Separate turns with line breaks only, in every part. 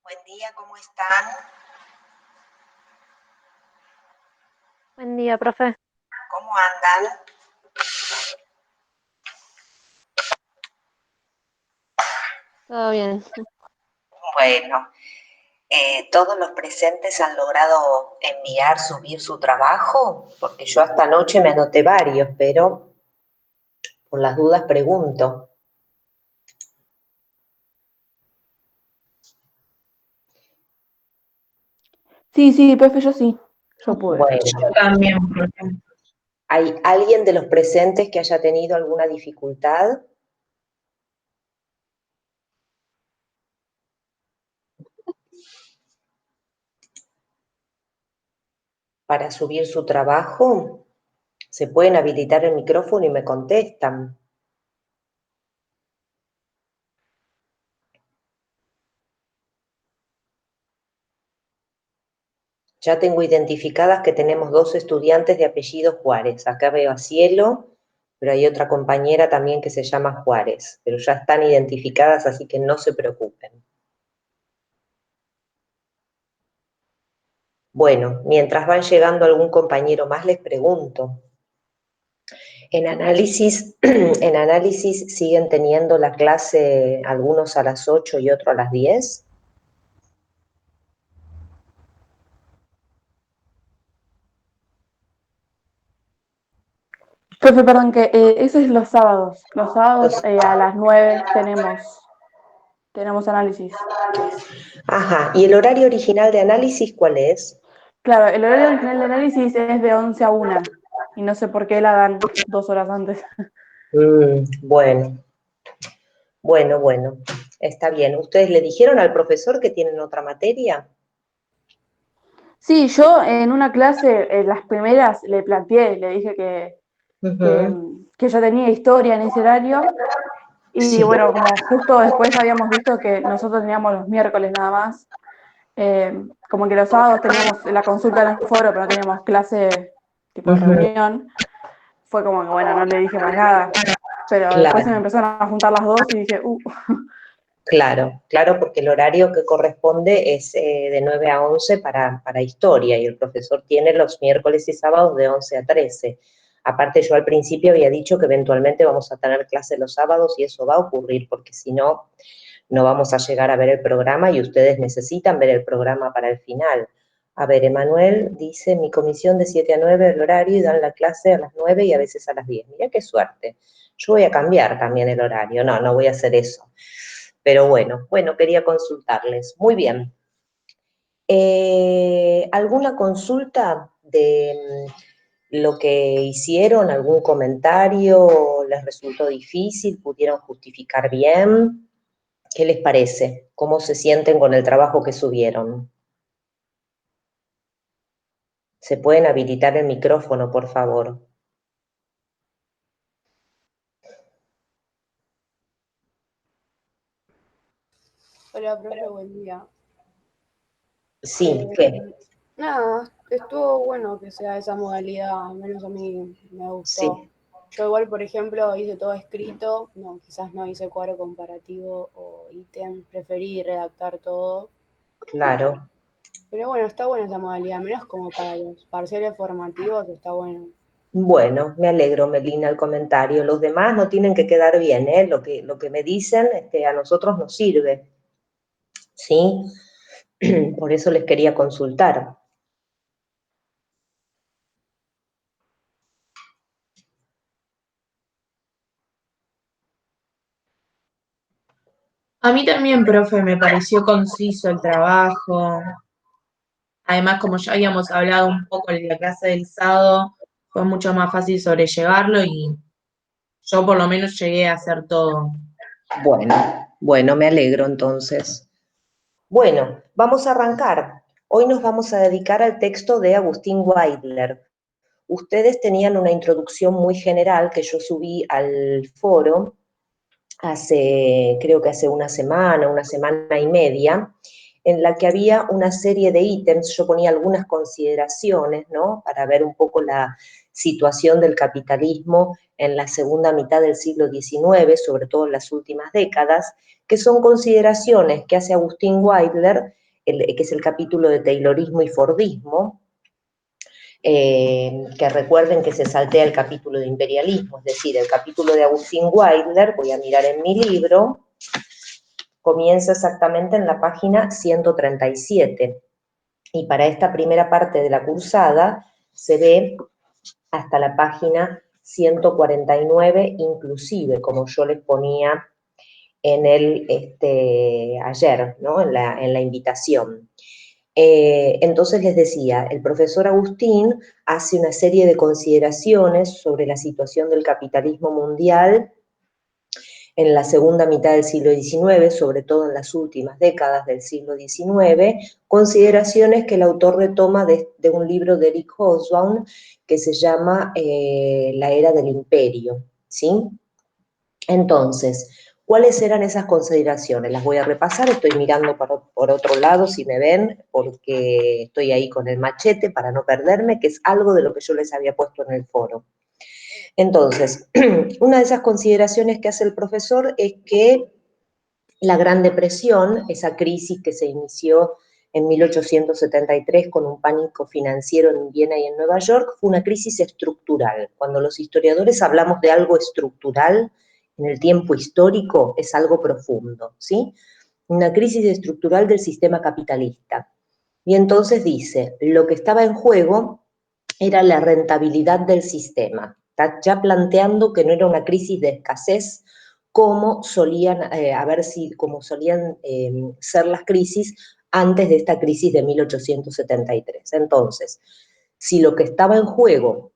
Buen día, ¿cómo están?
Buen día, profe.
¿Cómo andan?
¿Todo bien?
Bueno, ¿todos los presentes han logrado subir su trabajo? Porque yo hasta anoche me anoté varios, pero por las dudas pregunto.
Sí, sí, profe, yo sí. Yo pude.
Bueno,
También, por ejemplo.
¿hay alguien de los presentes que haya tenido alguna dificultad para subir su trabajo? ¿Se pueden habilitar el micrófono y me contestan? Ya tengo identificadas que tenemos dos estudiantes de apellido Juárez. Acá veo a Cielo, pero hay otra compañera también que se llama Juárez. Pero ya están identificadas, así que no se preocupen. Bueno, mientras van llegando algún compañero más, les pregunto. En análisis, en análisis siguen teniendo la clase algunos a las 8 y otros a las 10.
Profe, perdón, que eso es los sábados. Los sábados a las 9 tenemos análisis.
Ajá, ¿y el horario original de análisis cuál es?
Claro, el horario original de análisis es de 11 a 1 y no sé por qué la dan 2 horas antes.
Bueno, bueno, está bien. ¿Ustedes le dijeron al profesor que tienen otra materia?
Sí, yo en una clase, en las primeras, le planteé, le dije
Ujú.
que yo tenía historia en ese horario y
Sí,
bueno, como justo después habíamos visto que nosotros teníamos los miércoles nada más, como que los sábados teníamos la consulta en el foro, pero no teníamos clase tipo de
ujú.
reunión, fue como que bueno, no le dije más nada. Pero después se me
Claro,
empezaron a juntar las dos y dije,
claro, porque el horario que corresponde es de 9 a 11 para historia y el profesor tiene los miércoles y sábados de 11 a 13. Aparte, yo al principio había dicho que eventualmente vamos a tener clase los sábados y eso va a ocurrir porque si no, no vamos a llegar a ver el programa y ustedes necesitan ver el programa para el final. A ver, Emanuel dice, mi comisión de 7 a 9 el horario y dan la clase a las 9 y a veces a las 10. Mira qué suerte. Yo voy a cambiar también el horario. No voy a hacer eso. Pero bueno, quería consultarles. Muy bien. ¿Alguna consulta de lo que hicieron? ¿Algún comentario? ¿Les resultó difícil? ¿Pudieron justificar bien? ¿Qué les parece? ¿Cómo se sienten con el trabajo que subieron? ¿Se pueden habilitar el micrófono, por favor?
Hola, profe, buen día.
Sí,
Eh,
¿qué?
Nada, estuvo bueno que sea esa modalidad, al menos a mí me gustó.
Sí,
Yo igual, por ejemplo, hice todo escrito, no, quizás no hice cuadro comparativo o ítem, preferí redactar todo.
claro.
Pero bueno, está buena esa modalidad, menos como para los parciales formativos, está bueno.
Bueno, me alegro, Melina, el comentario. Los demás no tienen que quedar bien, ¿eh? Lo que me dicen, a nosotros nos sirve, ¿sí? Por eso les quería consultar.
A mí también, profe, me pareció conciso el trabajo. Además, como ya habíamos hablado un poco en la clase del sábado, fue mucho más fácil sobrellevarlo y yo por lo menos llegué a hacer todo.
Bueno, me alegro entonces. Bueno, vamos a arrancar. Hoy nos vamos a dedicar al texto de Agustín Weidler. Ustedes tenían una introducción muy general que yo subí al foro creo que hace una semana y media, en la que había una serie de ítems, yo ponía algunas consideraciones, ¿no? Para ver un poco situación del capitalismo en la segunda mitad del siglo XIX, sobre todo en las últimas décadas, que son consideraciones que hace Agustín Weidler, que es el capítulo de Taylorismo y Fordismo, que recuerden que se saltea el capítulo de imperialismo, es decir, el capítulo de Agustín Weidler, voy a mirar en mi libro, comienza exactamente en la página 137, y para esta primera parte de la cursada se ve hasta la página 149 inclusive, como yo les ponía en el ayer, ¿no? en la invitación. Entonces les decía, el profesor Agustín hace una serie de consideraciones sobre la situación del capitalismo mundial en la segunda mitad del siglo XIX, sobre todo en las últimas décadas del siglo XIX, consideraciones que el autor retoma de un libro de Eric Hobsbawm que se llama La Era del Imperio, ¿sí? Entonces, ¿cuáles eran esas consideraciones? Las voy a repasar, estoy mirando por otro lado, si me ven, porque estoy ahí con el machete para no perderme, que es algo de lo que yo les había puesto en el foro. Entonces, una de esas consideraciones que hace el profesor es que la Gran Depresión, esa crisis que se inició en 1873 con un pánico financiero en Viena y en Nueva York, fue una crisis estructural. Cuando los historiadores hablamos de algo estructural en el tiempo histórico, es algo profundo, ¿sí? Una crisis estructural del sistema capitalista. Y entonces dice, lo que estaba en juego era la rentabilidad del sistema. Está ya planteando que no era una crisis de escasez como solían ser las crisis antes de esta crisis de 1873. Entonces, si lo que estaba en juego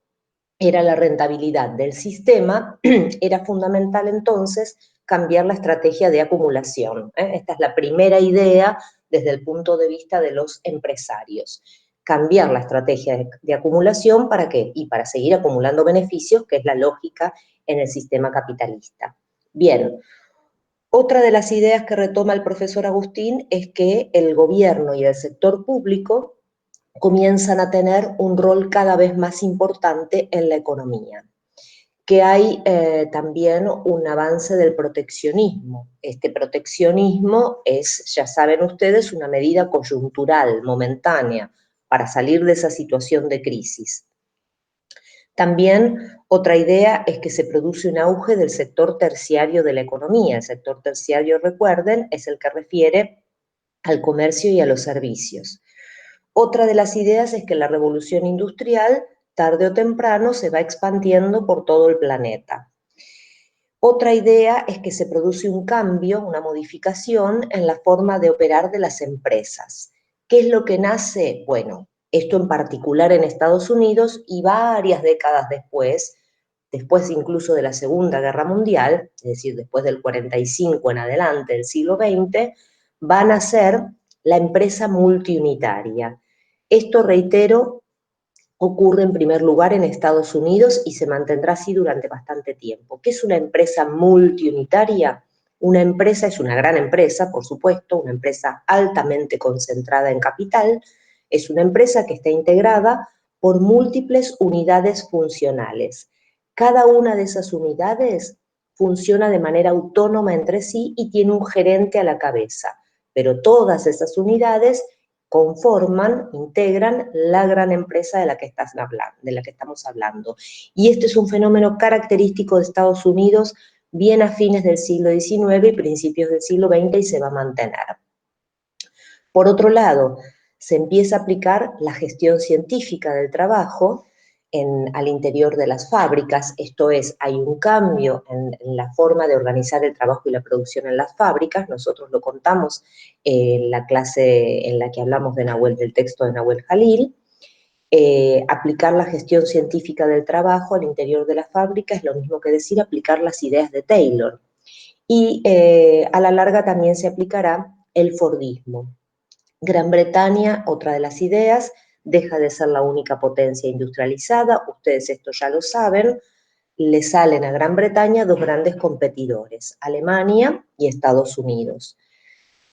era la rentabilidad del sistema, era fundamental entonces cambiar la estrategia de acumulación. Esta es la primera idea desde el punto de vista de los empresarios. Cambiar la estrategia de acumulación, ¿para qué? Y para seguir acumulando beneficios, que es la lógica en el sistema capitalista. Bien, otra de las ideas que retoma el profesor Agustín es que el gobierno y el sector público comienzan a tener un rol cada vez más importante en la economía, que hay también un avance del proteccionismo. Este proteccionismo es, ya saben ustedes, una medida coyuntural, momentánea, para salir de esa situación de crisis. También otra idea es que se produce un auge del sector terciario de la economía. El sector terciario, recuerden, es el que refiere al comercio y a los servicios. Otra de las ideas es que la revolución industrial, tarde o temprano, se va expandiendo por todo el planeta. Otra idea es que se produce un cambio, una modificación en la forma de operar de las empresas. ¿Qué es lo que nace? Bueno, esto en particular en Estados Unidos y varias décadas después incluso de la Segunda Guerra Mundial, es decir, después del 45 en adelante del siglo XX, van a ser la empresa multiunitaria. Esto, reitero, ocurre en primer lugar en Estados Unidos y se mantendrá así durante bastante tiempo. ¿Qué es una empresa multiunitaria? Una empresa es una gran empresa, por supuesto, una empresa altamente concentrada en capital, es una empresa que está integrada por múltiples unidades funcionales. Cada una de esas unidades funciona de manera autónoma entre sí y tiene un gerente a la cabeza, pero todas esas unidades conforman, integran la gran empresa de la que estamos hablando. Y este es un fenómeno característico de Estados Unidos, bien a fines del siglo XIX y principios del siglo XX, y se va a mantener. Por otro lado, se empieza a aplicar la gestión científica del trabajo al interior de las fábricas, esto es, hay un cambio en la forma de organizar el trabajo y la producción en las fábricas. Nosotros lo contamos en la clase en la que hablamos del texto de Nahuel Jalil. Aplicar la gestión científica del trabajo al interior de la fábrica es lo mismo que decir aplicar las ideas de Taylor. Y a la larga también se aplicará el Fordismo. Gran Bretaña, otra de las ideas, deja de ser la única potencia industrializada, ustedes esto ya lo saben, le salen a Gran Bretaña dos grandes competidores, Alemania y Estados Unidos.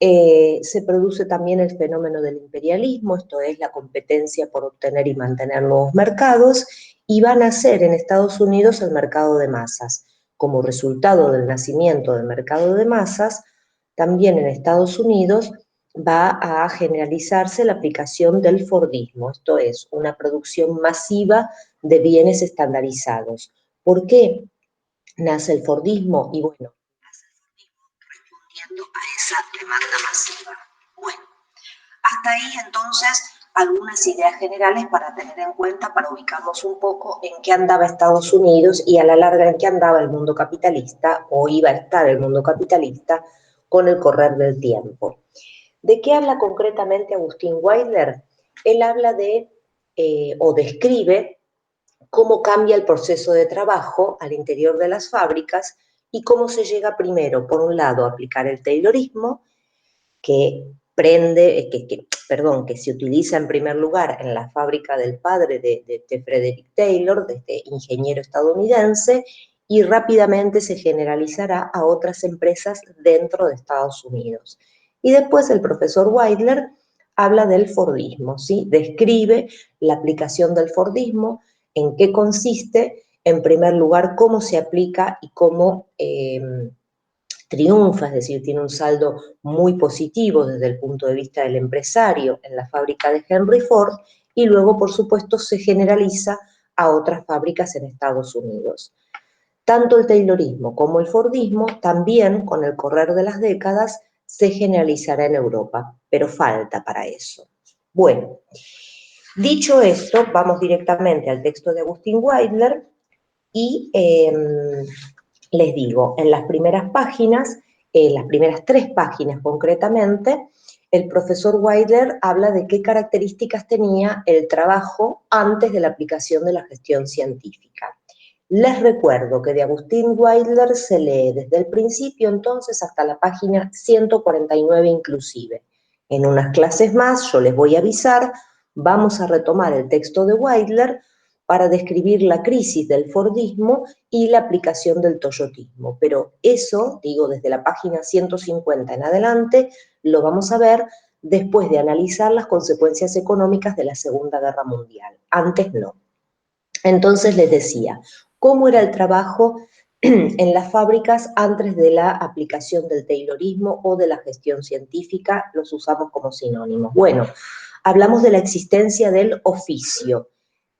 Se produce también el fenómeno del imperialismo, esto es la competencia por obtener y mantener nuevos mercados, y va a nacer en Estados Unidos el mercado de masas. Como resultado del nacimiento del mercado de masas, también en Estados Unidos va a generalizarse la aplicación del Fordismo, esto es, una producción masiva de bienes estandarizados. ¿Por qué nace el Fordismo? Y bueno, nace el Fordismo respondiendo a esa demanda masiva. Bueno, hasta ahí entonces algunas ideas generales para tener en cuenta, para ubicarnos un poco en qué andaba Estados Unidos y a la larga en qué andaba el mundo capitalista o iba a estar el mundo capitalista con el correr del tiempo. ¿De qué habla concretamente Agustín Weidler? Él habla de, o describe, cómo cambia el proceso de trabajo al interior de las fábricas y cómo se llega primero, por un lado, a aplicar el taylorismo, que se utiliza en primer lugar en la fábrica del padre de Frederick Taylor, de este ingeniero estadounidense, y rápidamente se generalizará a otras empresas dentro de Estados Unidos. Y después el profesor Weidler habla del Fordismo, ¿sí? Describe la aplicación del Fordismo, en qué consiste, en primer lugar, cómo se aplica y cómo triunfa, es decir, tiene un saldo muy positivo desde el punto de vista del empresario en la fábrica de Henry Ford, y luego, por supuesto, se generaliza a otras fábricas en Estados Unidos. Tanto el taylorismo como el Fordismo también, con el correr de las décadas, se generalizará en Europa, pero falta para eso. Bueno, dicho esto, vamos directamente al texto de Agustín Weidler y les digo, en las primeras páginas, las primeras 3 páginas concretamente, el profesor Weidler habla de qué características tenía el trabajo antes de la aplicación de la gestión científica. Les recuerdo que de Agustín Weidler se lee desde el principio entonces hasta la página 149 inclusive. En unas clases más, yo les voy a avisar, vamos a retomar el texto de Weidler para describir la crisis del Fordismo y la aplicación del toyotismo. Pero eso, digo, desde la página 150 en adelante, lo vamos a ver después de analizar las consecuencias económicas de la Segunda Guerra Mundial. Antes no. Entonces les decía, ¿cómo era el trabajo en las fábricas antes de la aplicación del taylorismo o de la gestión científica? Los usamos como sinónimos. Bueno, hablamos de la existencia del oficio.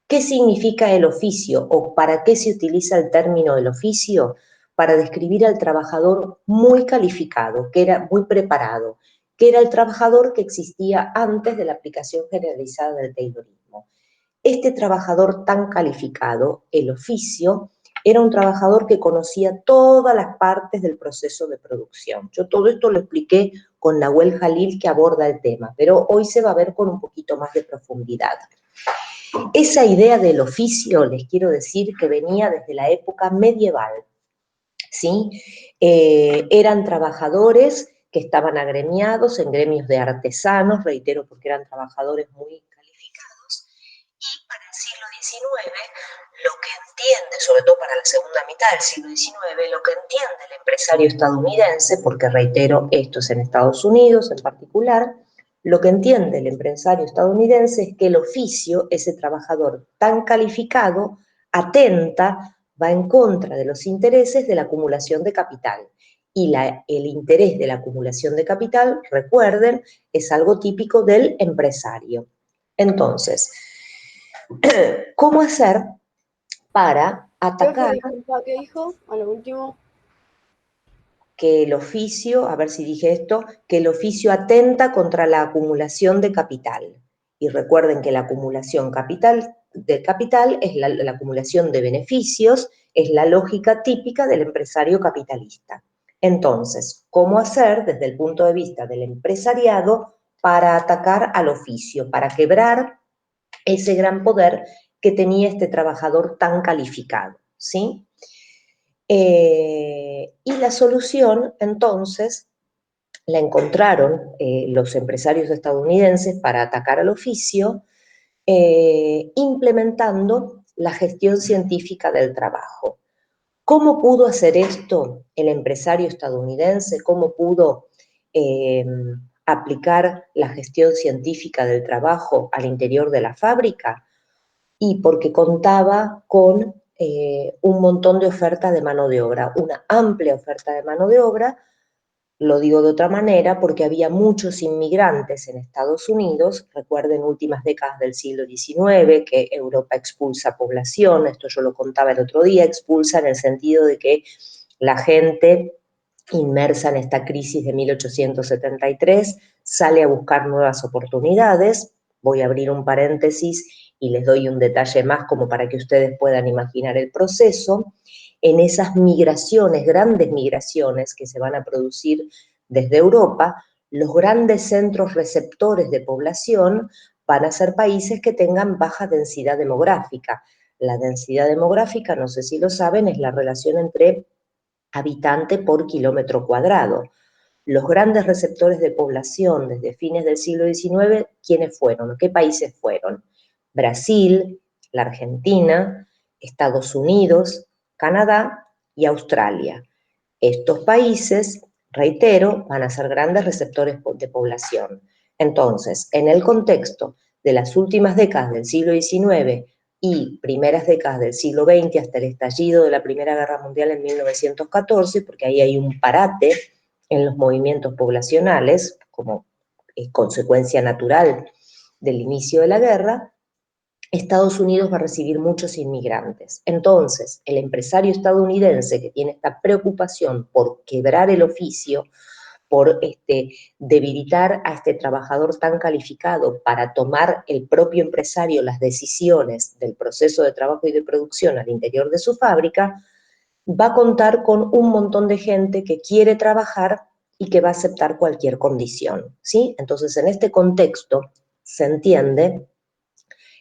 ¿Qué significa el oficio o para qué se utiliza el término del oficio? Para describir al trabajador muy calificado, que era muy preparado, que era el trabajador que existía antes de la aplicación generalizada del taylorismo. Este trabajador tan calificado, el oficio, era un trabajador que conocía todas las partes del proceso de producción. Yo todo esto lo expliqué con Nahuel Jalil, que aborda el tema, pero hoy se va a ver con un poquito más de profundidad. Esa idea del oficio, les quiero decir que venía desde la época medieval, ¿sí? Eran trabajadores que estaban agremiados en gremios de artesanos, reitero, porque eran trabajadores muy calificados, y para el siglo XIX, lo que entiende, sobre todo para la segunda mitad del siglo XIX, lo que entiende el empresario estadounidense, porque reitero, esto es en Estados Unidos en particular, lo que entiende el empresario estadounidense es que el oficio, ese trabajador tan calificado, atenta, va en contra de los intereses de la acumulación de capital. Y el interés de la acumulación de capital, recuerden, es algo típico del empresario. Entonces, ¿cómo hacer para atacar?
Disculpa, ¿qué dijo a lo último?
Que el oficio, a ver si dije esto, que el oficio atenta contra la acumulación de capital. Y recuerden que la acumulación de capital es la acumulación de beneficios, es la lógica típica del empresario capitalista. Entonces, ¿cómo hacer desde el punto de vista del empresariado para atacar al oficio, para quebrar ese gran poder que tenía este trabajador tan calificado, ¿sí? Y la solución, entonces, la encontraron los empresarios estadounidenses para atacar al oficio, implementando la gestión científica del trabajo. ¿Cómo pudo hacer esto el empresario estadounidense? ¿Cómo pudo aplicar la gestión científica del trabajo al interior de la fábrica? y porque contaba con un montón de oferta de mano de obra, una amplia oferta de mano de obra. Lo digo de otra manera porque había muchos inmigrantes en Estados Unidos, recuerden últimas décadas del siglo XIX, que Europa expulsa población, esto yo lo contaba el otro día, expulsa en el sentido de que la gente inmersa en esta crisis de 1873 sale a buscar nuevas oportunidades. Voy a abrir un paréntesis y les doy un detalle más como para que ustedes puedan imaginar el proceso. En esas migraciones, grandes migraciones que se van a producir desde Europa, los grandes centros receptores de población van a ser países que tengan baja densidad demográfica. La densidad demográfica, no sé si lo saben, es la relación entre habitante por kilómetro cuadrado. Los grandes receptores de población desde fines del siglo XIX, ¿quiénes fueron? ¿Qué países fueron? Brasil, la Argentina, Estados Unidos, Canadá y Australia. Estos países, reitero, van a ser grandes receptores de población. Entonces, en el contexto de las últimas décadas del siglo XIX y primeras décadas del siglo XX hasta el estallido de la Primera Guerra Mundial en 1914, porque ahí hay un parate en los movimientos poblacionales como consecuencia natural del inicio de la guerra, Estados Unidos va a recibir muchos inmigrantes. Entonces, el empresario estadounidense que tiene esta preocupación por quebrar el oficio, por debilitar a este trabajador tan calificado para tomar el propio empresario las decisiones del proceso de trabajo y de producción al interior de su fábrica, va a contar con un montón de gente que quiere trabajar y que va a aceptar cualquier condición, ¿sí? Entonces, en este contexto se entiende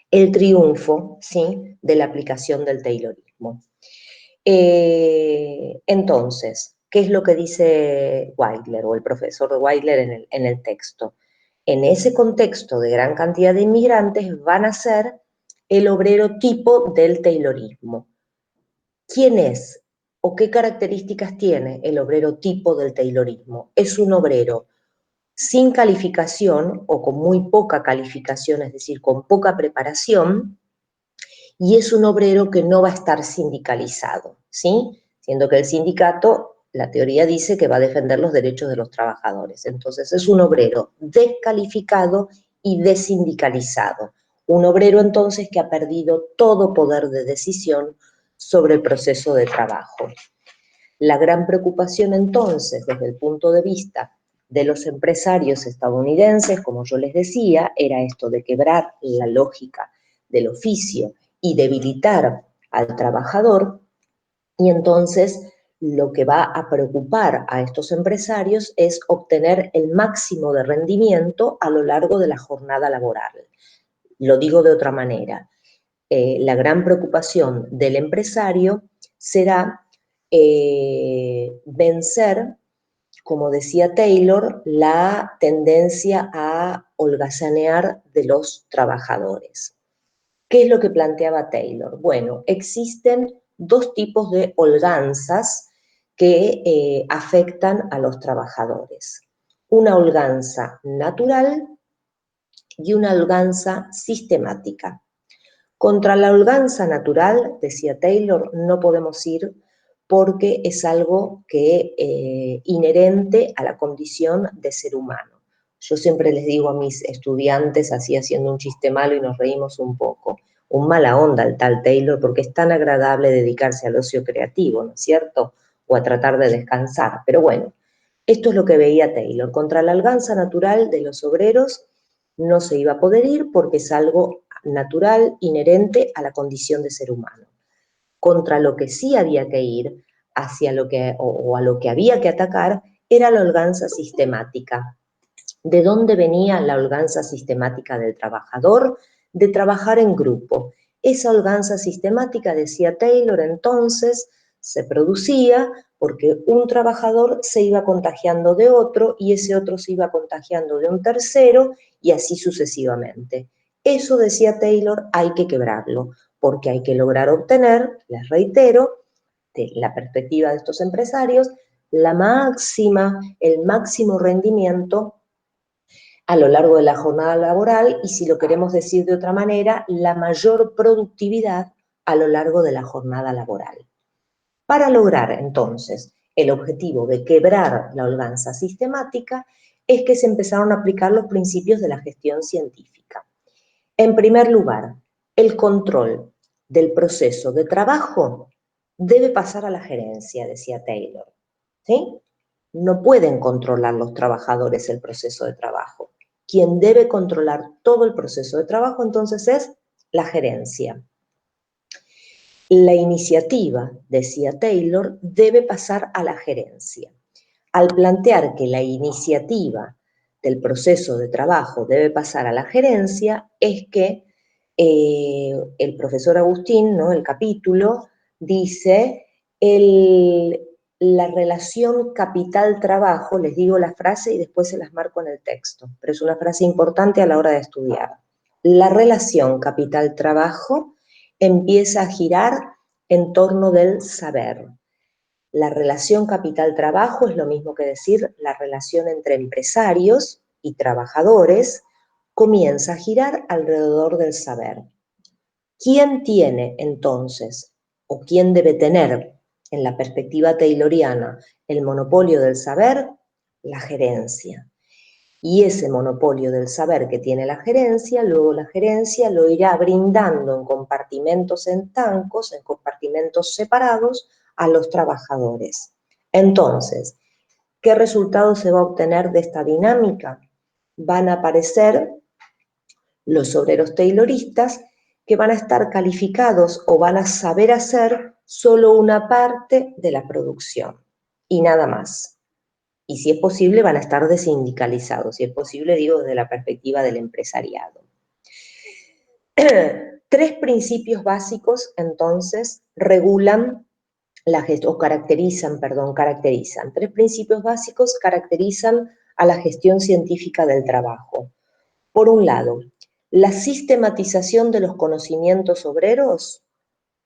el triunfo, ¿sí?, de la aplicación del Taylorismo. Entonces, ¿qué es lo que dice Weidler o el profesor Weidler en el texto? En ese contexto de gran cantidad de inmigrantes van a ser el obrero tipo del Taylorismo. ¿Quién es o qué características tiene el obrero tipo del Taylorismo? Es un obrero sin calificación o con muy poca calificación, es decir, con poca preparación, y es un obrero que no va a estar sindicalizado, ¿sí? Siendo que el sindicato, la teoría dice que va a defender los derechos de los trabajadores. Entonces, es un obrero descalificado y desindicalizado. Un obrero, entonces, que ha perdido todo poder de decisión sobre el proceso de trabajo. La gran preocupación, entonces, desde el punto de vista de los empresarios estadounidenses, como yo les decía, era esto de quebrar la lógica del oficio y debilitar al trabajador, y entonces lo que va a preocupar a estos empresarios es obtener el máximo de rendimiento a lo largo de la jornada laboral. Lo digo de otra manera, la gran preocupación del empresario será vencer, como decía Taylor, la tendencia a holgazanear de los trabajadores. ¿Qué es lo que planteaba Taylor? Bueno, existen dos tipos de holganzas que afectan a los trabajadores. Una holganza natural y una holganza sistemática. Contra la holganza natural, decía Taylor, no podemos ir porque es algo que inherente a la condición de ser humano. Yo siempre les digo a mis estudiantes, así haciendo un chiste malo y nos reímos un poco, un mala onda el tal Taylor porque es tan agradable dedicarse al ocio creativo, ¿no es cierto? O a tratar de descansar. Pero bueno, esto es lo que veía Taylor. Contra la holganza natural de los obreros no se iba a poder ir porque es algo natural, inherente a la condición de ser humano. Contra lo que sí había que ir, hacia lo que, o a lo que había que atacar, era la holganza sistemática. ¿De dónde venía la holganza sistemática del trabajador? De trabajar en grupo. Esa holganza sistemática, decía Taylor, entonces se producía porque un trabajador se iba contagiando de otro y ese otro se iba contagiando de un tercero y así sucesivamente. Eso, decía Taylor, hay que quebrarlo, porque hay que lograr obtener, les reitero, de la perspectiva de estos empresarios, el máximo rendimiento a lo largo de la jornada laboral y, si lo queremos decir de otra manera, la mayor productividad a lo largo de la jornada laboral. Para lograr, entonces, el objetivo de quebrar la holganza sistemática es que se empezaron a aplicar los principios de la gestión científica. En primer lugar, el control del proceso de trabajo debe pasar a la gerencia, decía Taylor, ¿sí? No pueden controlar los trabajadores el proceso de trabajo. Quien debe controlar todo el proceso de trabajo, entonces, es la gerencia. La iniciativa, decía Taylor, debe pasar a la gerencia. Al plantear que la iniciativa del proceso de trabajo debe pasar a la gerencia, es que el profesor Agustín, ¿no?, el capítulo, dice la relación capital-trabajo, les digo la frase y después se las marco en el texto, pero es una frase importante a la hora de estudiar. La relación capital-trabajo empieza a girar en torno del saber. La relación capital-trabajo es lo mismo que decir la relación entre empresarios y trabajadores comienza a girar alrededor del saber. ¿Quién tiene entonces, o quién debe tener, en la perspectiva tayloriana, el monopolio del saber? La gerencia. Y ese monopolio del saber que tiene la gerencia, luego la gerencia lo irá brindando en compartimentos estancos, en compartimentos separados, a los trabajadores. Entonces, ¿qué resultado se va a obtener de esta dinámica? Van a aparecer los obreros tayloristas que van a estar calificados o van a saber hacer solo una parte de la producción y nada más. Y si es posible van a estar desindicalizados, si es posible, digo, desde la perspectiva del empresariado. Tres principios básicos, entonces, caracterizan, tres principios básicos caracterizan a la gestión científica del trabajo. Por un lado, la sistematización de los conocimientos obreros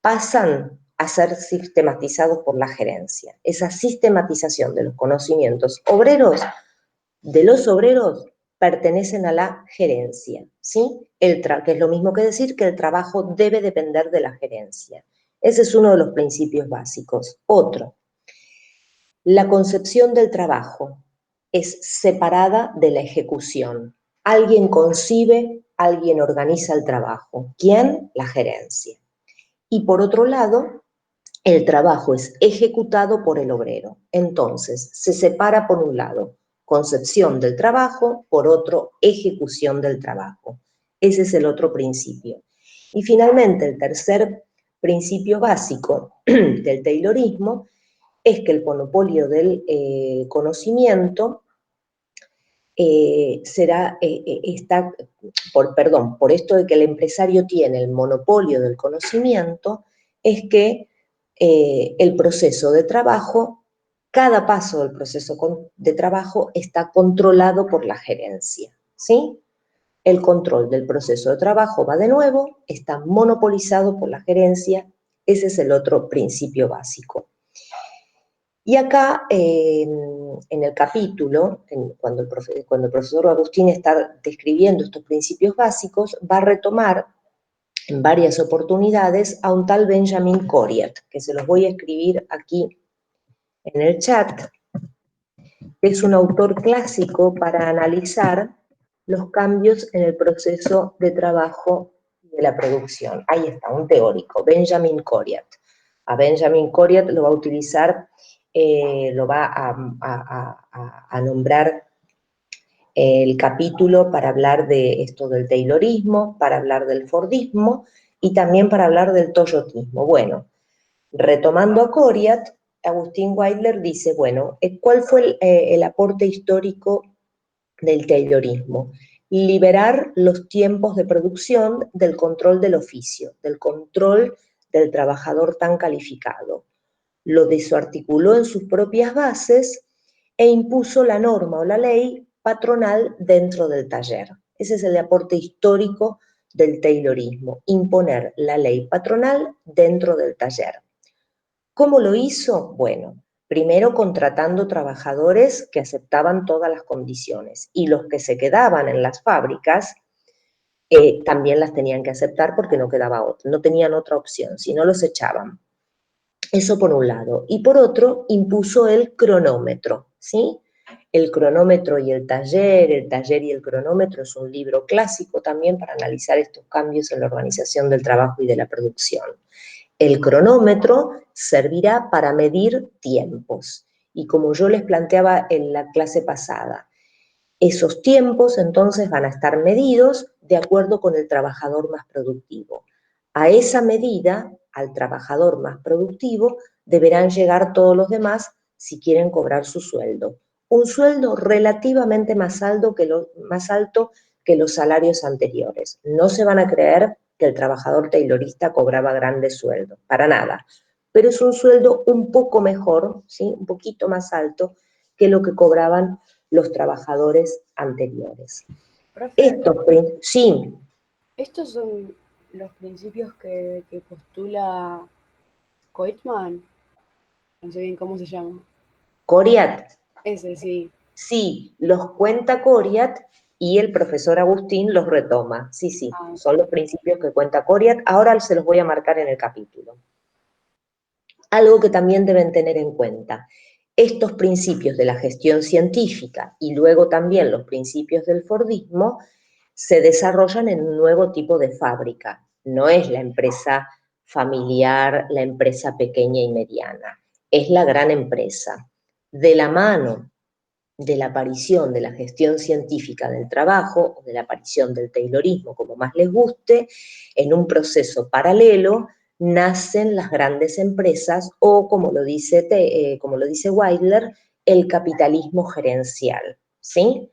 pasan a ser sistematizados por la gerencia. Esa sistematización de los conocimientos obreros, de los obreros, pertenecen a la gerencia, ¿sí? Que es lo mismo que decir que el trabajo debe depender de la gerencia. Ese es uno de los principios básicos. Otro, la concepción del trabajo es separada de la ejecución. Alguien concibe, alguien organiza el trabajo. ¿Quién? La gerencia. Y por otro lado, el trabajo es ejecutado por el obrero. Entonces, se separa por un lado concepción del trabajo, por otro ejecución del trabajo. Ese es el otro principio. Y finalmente, el tercer principio básico del taylorismo es que el monopolio del conocimiento por esto de que el empresario tiene el monopolio del conocimiento, es que el proceso de trabajo, cada paso del proceso de trabajo está controlado por la gerencia, ¿sí? El control del proceso de trabajo va de nuevo, está monopolizado por la gerencia, ese es el otro principio básico. Y acá, en el capítulo, cuando el profesor Agustín está describiendo estos principios básicos, va a retomar en varias oportunidades a un tal Benjamin Coriat, que se los voy a escribir aquí en el chat, que es un autor clásico para analizar los cambios en el proceso de trabajo de la producción. Ahí está, un teórico, Benjamin Coriat. A Benjamin Coriat lo va a utilizar, lo va a nombrar el capítulo para hablar de esto del taylorismo, para hablar del fordismo y también para hablar del toyotismo. Bueno, retomando a Coriat, Agustín Weidler dice, bueno, ¿cuál fue el aporte histórico del taylorismo? Liberar los tiempos de producción del control del oficio, del control del trabajador tan calificado. Lo desarticuló en sus propias bases e impuso la norma o la ley patronal dentro del taller. Ese es el aporte histórico del taylorismo, imponer la ley patronal dentro del taller. ¿Cómo lo hizo? Bueno, Primero contratando trabajadores que aceptaban todas las condiciones, y los que se quedaban en las fábricas también las tenían que aceptar porque no quedaba otra, no tenían otra opción, si no los echaban. Eso por un lado. Y por otro, impuso el cronómetro, ¿sí? El cronómetro y el taller y el cronómetro es un libro clásico también para analizar estos cambios en la organización del trabajo y de la producción. El cronómetro servirá para medir tiempos. Y como yo les planteaba en la clase pasada, esos tiempos entonces van a estar medidos de acuerdo con el trabajador más productivo. A esa medida, al trabajador más productivo, deberán llegar todos los demás si quieren cobrar su sueldo. Un sueldo relativamente más alto que los salarios anteriores. No se van a creer que el trabajador taylorista cobraba grandes sueldos, para nada. Pero es un sueldo un poco mejor, ¿sí? Un poquito más alto que lo que cobraban los trabajadores anteriores.
Profe,
Sí,
estos son los principios que postula Koitman. No sé bien cómo se llama.
Coriat,
Ese, sí.
sí, los cuenta Coriat y el profesor Agustín los retoma. Sí, sí,
Ah,
son los principios que cuenta Coriat. Ahora se los voy a marcar en el capítulo. Algo que también deben tener en cuenta. Estos principios de la gestión científica y luego también los principios del Fordismo se desarrollan en un nuevo tipo de fábrica. No es la empresa familiar, la empresa pequeña y mediana. Es la gran empresa. De la mano de la aparición de la gestión científica del trabajo, o de la aparición del taylorismo, como más les guste, en un proceso paralelo nacen las grandes empresas o, como lo dice Weidler, el capitalismo gerencial, ¿sí?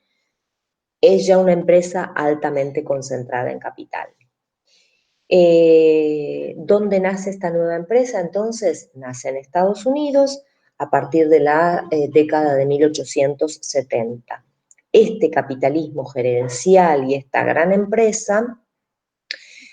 Es ya una empresa altamente concentrada en capital. ¿Dónde nace esta nueva empresa? Entonces, nace en Estados Unidos a partir de la década de 1870. Este capitalismo gerencial y esta gran empresa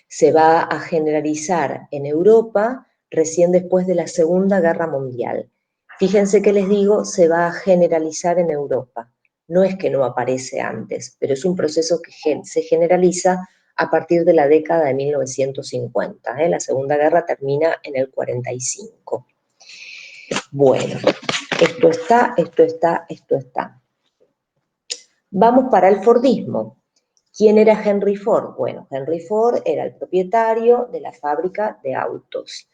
se va a generalizar en Europa recién después de la Segunda Guerra Mundial. Fíjense que les digo, se va a generalizar en Europa. No es que no aparece antes, pero es un proceso que se generaliza a partir de la década de 1950. La Segunda Guerra termina en el 45. Bueno, esto está. Vamos para el Fordismo. ¿Quién era Henry Ford? Bueno, Henry Ford era el propietario de la fábrica de autos.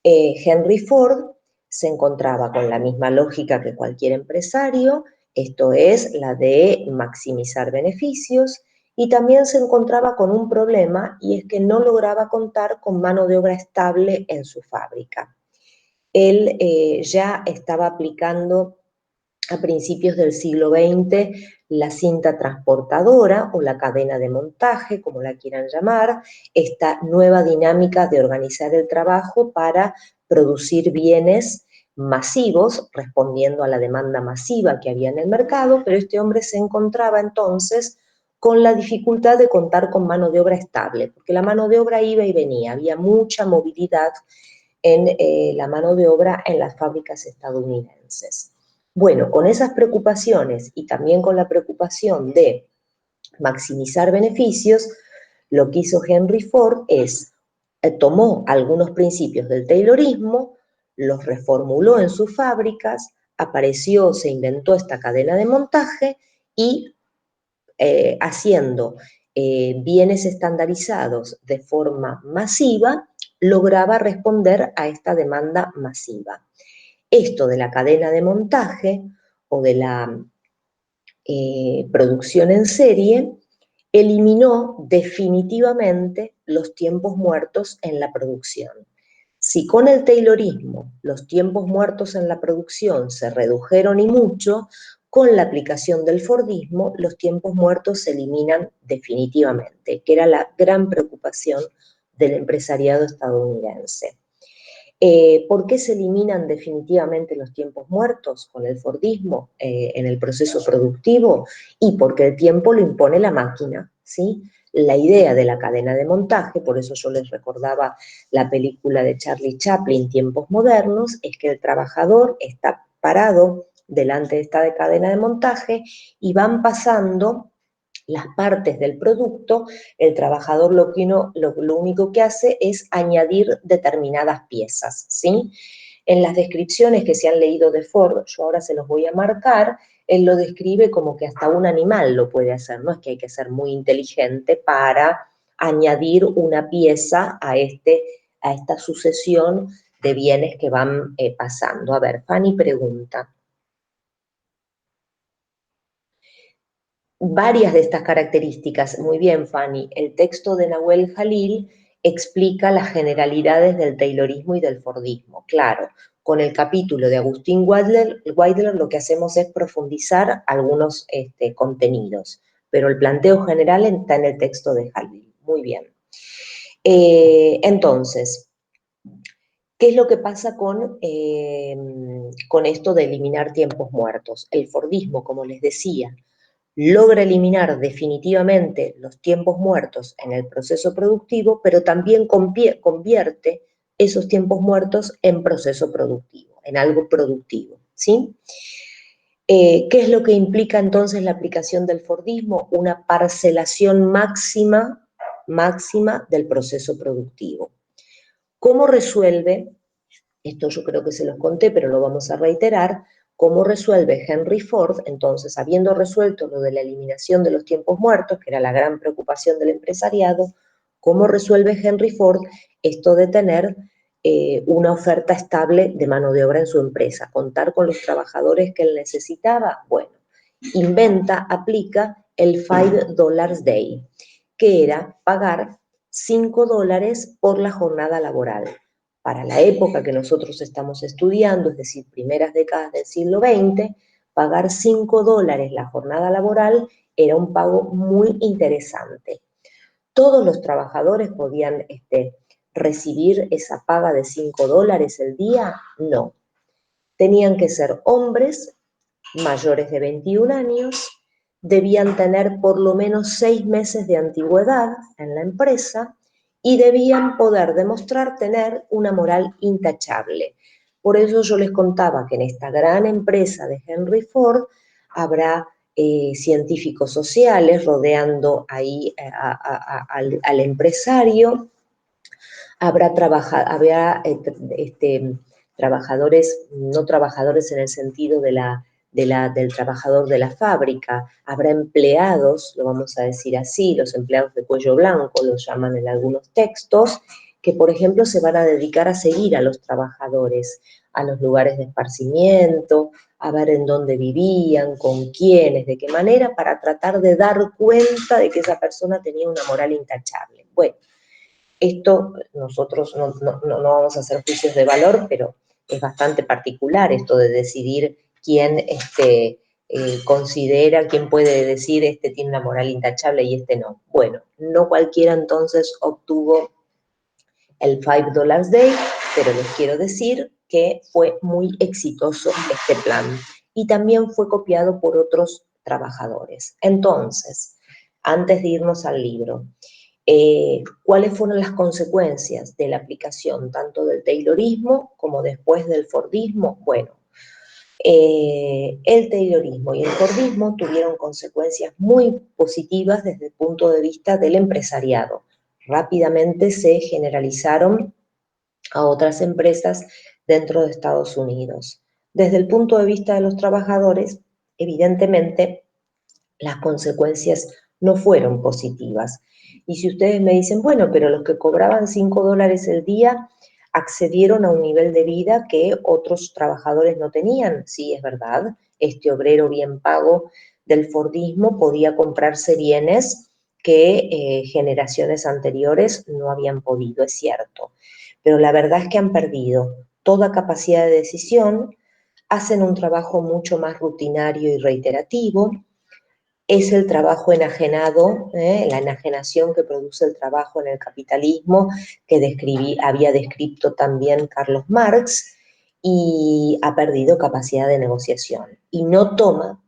Henry Ford se encontraba con la misma lógica que cualquier empresario, esto es la de maximizar beneficios, y también se encontraba con un problema, y es que no lograba contar con mano de obra estable en su fábrica. Él ya estaba aplicando a principios del siglo XX la cinta transportadora o la cadena de montaje, como la quieran llamar, esta nueva dinámica de organizar el trabajo para producir bienes masivos, respondiendo a la demanda masiva que había en el mercado, pero este hombre se encontraba entonces con la dificultad de contar con mano de obra estable, porque la mano de obra iba y venía, había mucha movilidad en la mano de obra en las fábricas estadounidenses. Bueno, con esas preocupaciones y también con la preocupación de maximizar beneficios, lo que hizo Henry Ford es, tomó algunos principios del taylorismo, los reformuló en sus fábricas, se inventó esta cadena de montaje y haciendo bienes estandarizados de forma masiva, lograba responder a esta demanda masiva. Esto de la cadena de montaje o de la producción en serie eliminó definitivamente los tiempos muertos en la producción. Si con el taylorismo los tiempos muertos en la producción se redujeron y mucho, con la aplicación del Fordismo los tiempos muertos se eliminan definitivamente, que era la gran preocupación del empresariado estadounidense. ¿Por qué se eliminan definitivamente los tiempos muertos con el Fordismo en el proceso productivo? Y porque el tiempo lo impone la máquina, ¿sí? La idea de la cadena de montaje, por eso yo les recordaba la película de Charlie Chaplin, Tiempos Modernos, es que el trabajador está parado delante de esta cadena de montaje y van pasando las partes del producto. El trabajador lo único que hace es añadir determinadas piezas, ¿sí? En las descripciones que se han leído de Ford, yo ahora se los voy a marcar, él lo describe como que hasta un animal lo puede hacer, no es que hay que ser muy inteligente para añadir una pieza a esta sucesión de bienes que van pasando. A ver, Fanny pregunta. Varias de estas características, muy bien, Fanny, el texto de Nahuel Jalil explica las generalidades del taylorismo y del fordismo. Claro, con el capítulo de Agustín Weidler lo que hacemos es profundizar algunos contenidos, pero el planteo general está en el texto de Jalil. Muy bien. Entonces, ¿qué es lo que pasa con esto de eliminar tiempos muertos? El fordismo, como les decía, logra eliminar definitivamente los tiempos muertos en el proceso productivo, pero también convierte esos tiempos muertos en proceso productivo, en algo productivo, ¿sí? ¿Qué es lo que implica entonces la aplicación del fordismo? Una parcelación máxima del proceso productivo. ¿Cómo resuelve? Esto yo creo que se los conté, pero lo vamos a reiterar. ¿Cómo resuelve Henry Ford? Entonces, habiendo resuelto lo de la eliminación de los tiempos muertos, que era la gran preocupación del empresariado, ¿cómo resuelve Henry Ford esto de tener una oferta estable de mano de obra en su empresa? Contar con los trabajadores que él necesitaba. Bueno, inventa, aplica el $5 day, que era pagar $5 por la jornada laboral. Para la época que nosotros estamos estudiando, es decir, primeras décadas del siglo XX, pagar $5 la jornada laboral era un pago muy interesante. ¿Todos los trabajadores podían recibir esa paga de $5 el día? No. Tenían que ser hombres mayores de 21 años, debían tener por lo menos 6 meses de antigüedad en la empresa y debían poder demostrar tener una moral intachable. Por eso yo les contaba que en esta gran empresa de Henry Ford habrá científicos sociales rodeando ahí al empresario, habrá trabajadores, no trabajadores en el sentido del trabajador de la fábrica, habrá empleados, lo vamos a decir así, los empleados de cuello blanco, los llaman en algunos textos, que por ejemplo se van a dedicar a seguir a los trabajadores, a los lugares de esparcimiento, a ver en dónde vivían, con quiénes, de qué manera, para tratar de dar cuenta de que esa persona tenía una moral intachable. Bueno, esto nosotros no vamos a hacer juicios de valor, pero es bastante particular esto de decidir quién considera, quién puede decir tiene una moral intachable y no. Bueno, no cualquiera entonces obtuvo el $5 day, pero les quiero decir que fue muy exitoso este plan y también fue copiado por otros trabajadores. Entonces, antes de irnos al libro, ¿cuáles fueron las consecuencias de la aplicación tanto del taylorismo como después del fordismo? Bueno, el taylorismo y el fordismo tuvieron consecuencias muy positivas desde el punto de vista del empresariado. Rápidamente se generalizaron a otras empresas dentro de Estados Unidos. Desde el punto de vista de los trabajadores, evidentemente, las consecuencias no fueron positivas. Y si ustedes me dicen, bueno, pero los que cobraban $5 el día accedieron a un nivel de vida que otros trabajadores no tenían. Sí, es verdad, este obrero bien pago del fordismo podía comprarse bienes que generaciones anteriores no habían podido, es cierto. Pero la verdad es que han perdido toda capacidad de decisión, hacen un trabajo mucho más rutinario y reiterativo. Es el trabajo enajenado, la enajenación que produce el trabajo en el capitalismo, que había descrito también Carlos Marx, y ha perdido capacidad de negociación. Y no toma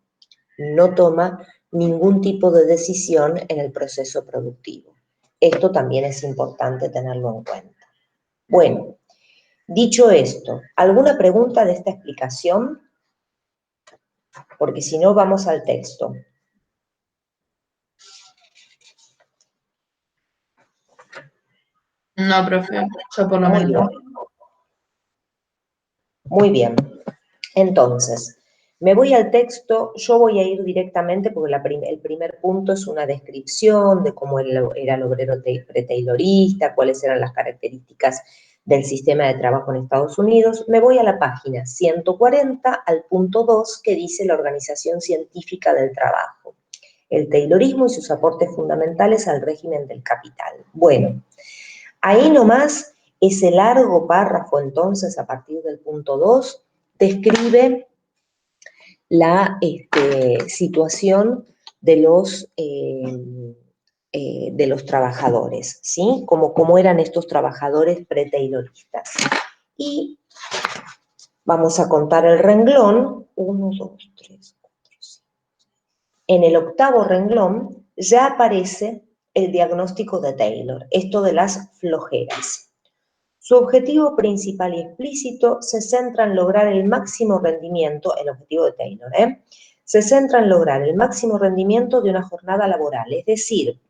ningún tipo de decisión en el proceso productivo. Esto también es importante tenerlo en cuenta. Bueno, dicho esto, ¿alguna pregunta de esta explicación? porque si no vamos al texto.
No, profe, yo por lo
Muy
menos.
bien. Muy bien. Entonces, me voy al texto, yo voy a ir directamente porque el primer punto es una descripción de cómo era el obrero pre-taylorista, cuáles eran las características del sistema de trabajo en Estados Unidos. Me voy a la página 140, al punto 2, que dice la organización científica del trabajo, el taylorismo y sus aportes fundamentales al régimen del capital. Bueno, ahí nomás ese largo párrafo, entonces, a partir del punto 2, describe la situación de los trabajadores, ¿sí? Cómo eran estos trabajadores pre-tayloristas. Y vamos a contar el renglón, 1, 2, 3, 4, 5. En el octavo renglón ya aparece el diagnóstico de Taylor, esto de las flojeras. Su objetivo principal y explícito se centra en lograr el máximo rendimiento, el objetivo de Taylor, se centra en lograr el máximo rendimiento de una jornada laboral, es decir,